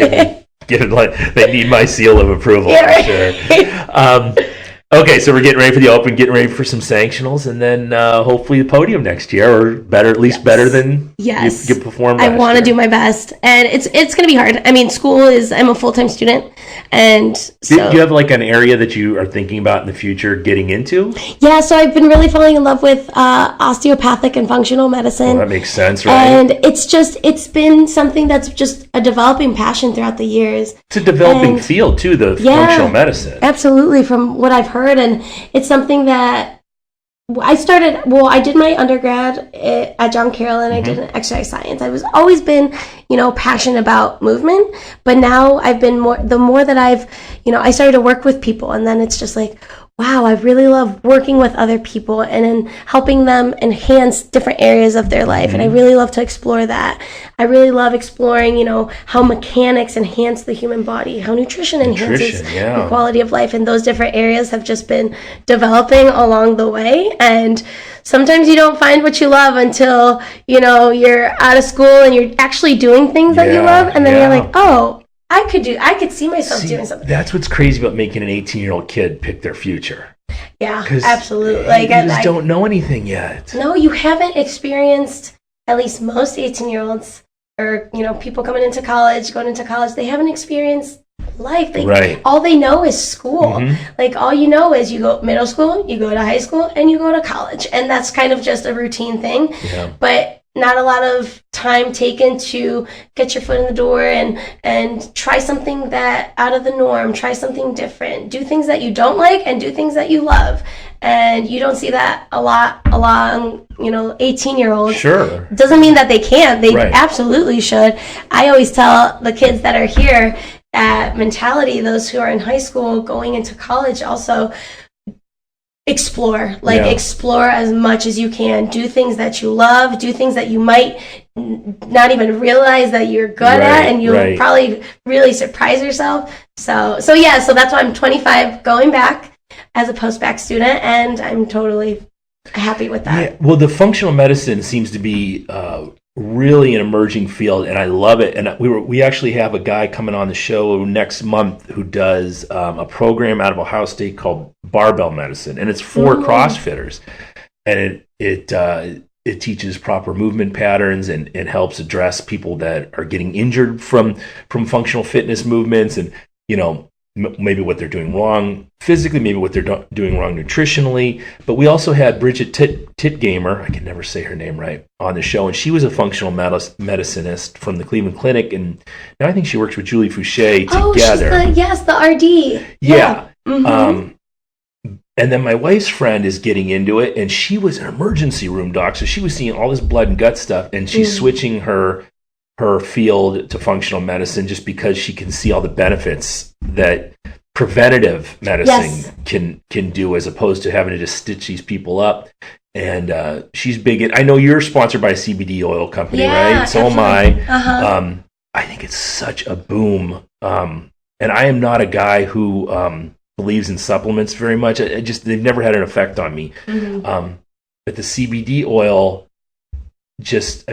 given they need my seal of approval for sure. Okay, so we're getting ready for the Open, getting ready for some sanctionals, and then hopefully the podium next year, or better, at least better than you performed last year. I want to do my best, and it's going to be hard. I mean, I'm a full-time student, and so... Do you have like an area that you are thinking about in the future getting into? Yeah, so I've been really falling in love with osteopathic and functional medicine. Well, that makes sense, right? And it's been something that's just a developing passion throughout the years. It's a developing field, too, the functional medicine. Absolutely, from what I've heard. And it's something that I did my undergrad at John Carroll, and I did an exercise science. I was always been, passionate about movement, but now I've been the more that I've, I started to work with people, and then it's just like, wow, I really love working with other people and then helping them enhance different areas of their life. And I really love to explore that. I really love exploring, how mechanics enhance the human body, how nutrition enhances the quality of life. And those different areas have just been developing along the way. And sometimes you don't find what you love until, you're out of school and you're actually doing things that you love. And then you're like, oh, I could see myself doing something. That's what's crazy about making an 18-year-old kid pick their future. Yeah, absolutely. You just don't know anything yet. No, you haven't experienced, at least most 18-year-olds or, people going into college, they haven't experienced life. All they know is school. All you know is you go middle school, you go to high school, and you go to college. And that's kind of just a routine thing. Yeah. But not a lot of time taken to get your foot in the door and try something that out of the norm, try something different, do things that you don't like and do things that you love. And you don't see that a lot along, 18-year-olds. Sure. Doesn't mean that they can't. They absolutely should. I always tell the kids that are here at Mentality, those who are in high school going into college also, explore as much as you can. Do things that you love, do things that you might not even realize that you're good at, and you'll probably really surprise yourself. So that's why I'm 25 going back as a post-bac student, and I'm totally happy with that. Well, the functional medicine seems to be really an emerging field, and I love it. And we actually have a guy coming on the show next month who does a program out of Ohio State called Barbell Medicine, and it's for CrossFitters, and it teaches proper movement patterns and helps address people that are getting injured from functional fitness movements, and maybe what they're doing wrong physically, maybe what they're doing wrong nutritionally. But we also had Bridget Titgamer, I can never say her name right, on the show, and she was a functional medicinist from the Cleveland Clinic, and now I think she works with Julie Fouché together. Oh, she's the RD. Yeah. And then my wife's friend is getting into it, and she was an emergency room doc, so she was seeing all this blood and gut stuff, and she's switching her field to functional medicine just because she can see all the benefits that preventative medicine can do, as opposed to having to just stitch these people up. And she's big in, I know you're sponsored by a CBD oil company, right? So am I. I think it's such a boom. And I am not a guy who believes in supplements very much. They've never had an effect on me. But the CBD oil, just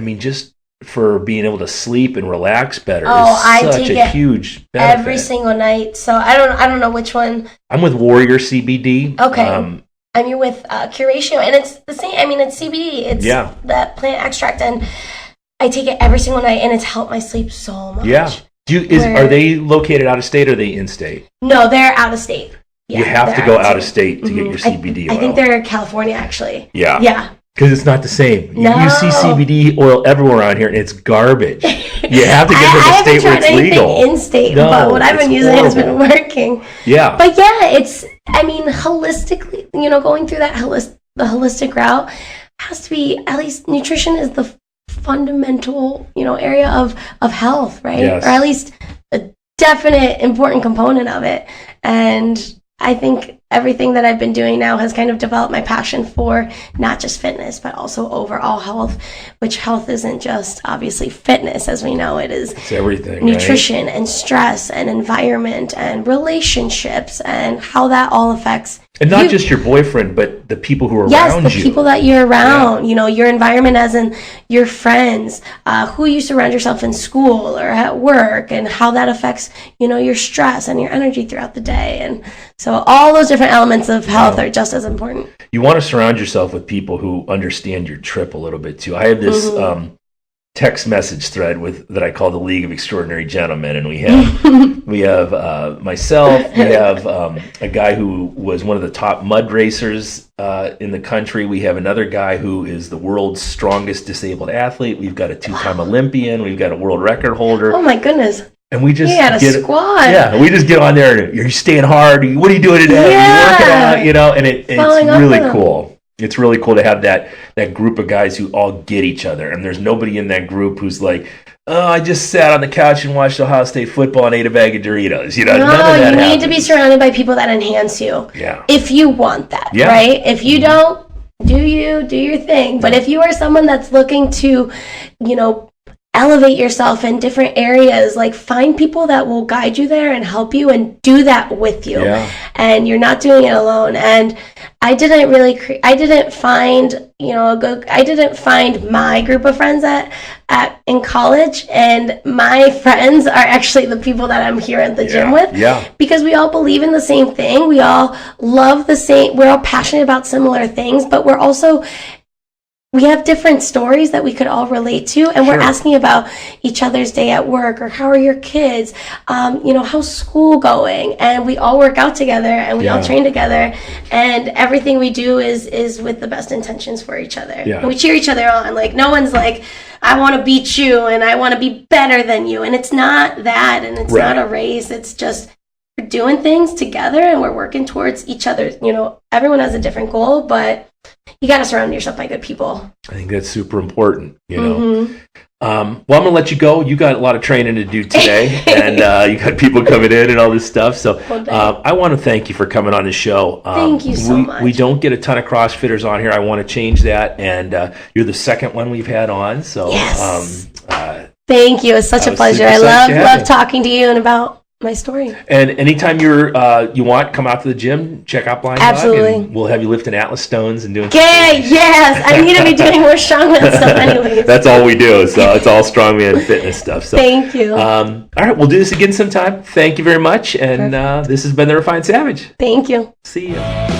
for being able to sleep and relax better is such a huge benefit. Every single night. So I don't know which one. I'm with Warrior CBD. Okay. I'm with Curatio, and it's the same. I mean, it's CBD. It's that plant extract, and I take it every single night, and it's helped my sleep so much. Yeah. Are they located out of state or are they in state? No, they're out of state. Yeah, you have to go out of state to get your CBD oil. I think they're in California, actually. Yeah. Yeah. Because it's not the same. No. You see CBD oil everywhere around here, and it's garbage. You have to get to the state where it's legal. In state, but what I've been using has been working. Yeah. But holistically, going through that the holistic route has to be, at least nutrition is the fundamental, area of health, right? Yes. Or at least a definite important component of it. And I think everything that I've been doing now has kind of developed my passion for not just fitness, but also overall health, which health isn't just obviously fitness as we know it is. It's everything. Nutrition, right? And stress and environment and relationships and how that all affects. And not just your boyfriend, but the people who are around you. Yes, the people that you're around, your environment as in your friends, who you surround yourself in school or at work, and how that affects, your stress and your energy throughout the day. And so all those different elements of health are just as important. You want to surround yourself with people who understand your trip a little bit too. I have this text message thread that I call the League of Extraordinary Gentlemen, and we have myself, we have a guy who was one of the top mud racers in the country. We have another guy who is the world's strongest disabled athlete. We've got a 2-time Olympian. We've got a world record holder. Oh my goodness. And we just get a squad. Yeah, we just get on there and you're staying hard. What are you doing today? Yeah. You're working out, and it's really cool. It's really cool to have that group of guys who all get each other. And there's nobody in that group who's like, oh, I just sat on the couch and watched Ohio State football and ate a bag of Doritos. No, none of that you happens. need to be surrounded by people that enhance you. Yeah. If you want that, right? If you don't, do your thing. But if you are someone that's looking to, elevate yourself in different areas, like find people that will guide you there and help you and do that with you. Yeah. And you're not doing it alone. And I didn't find my group of friends in college, and my friends are actually the people that I'm here at the gym with. Yeah. Because we all believe in the same thing. We all love we're all passionate about similar things, but we have different stories that we could all relate to, and we're asking about each other's day at work, or how are your kids, how's school going, and we all work out together, and we all train together, and everything we do is with the best intentions for each other. And we cheer each other on. Like, no one's like, I want to beat you, and I want to be better than you, and it's not that, and it's not a race. It's just we're doing things together, and we're working towards each other. Everyone has a different goal, but you got to surround yourself by good people. I think that's super important, Well, I'm going to let you go. You got a lot of training to do today, and you got people coming in and all this stuff. So I want to thank you for coming on the show. Thank you so much. We don't get a ton of CrossFitters on here. I want to change that, and you're the second one we've had on. So thank you. It's such a pleasure. I love talking to you and about my story. And anytime you want, come out to the gym, check out Blind Absolutely. Dog, and we'll have you lifting Atlas stones and doing. Yes, I need to be doing more strongman stuff anyways. That's all we do. So it's all strongman fitness stuff. So thank you. All right, we'll do this again sometime. Thank you very much. And this has been the Refined Savage. Thank you. See you.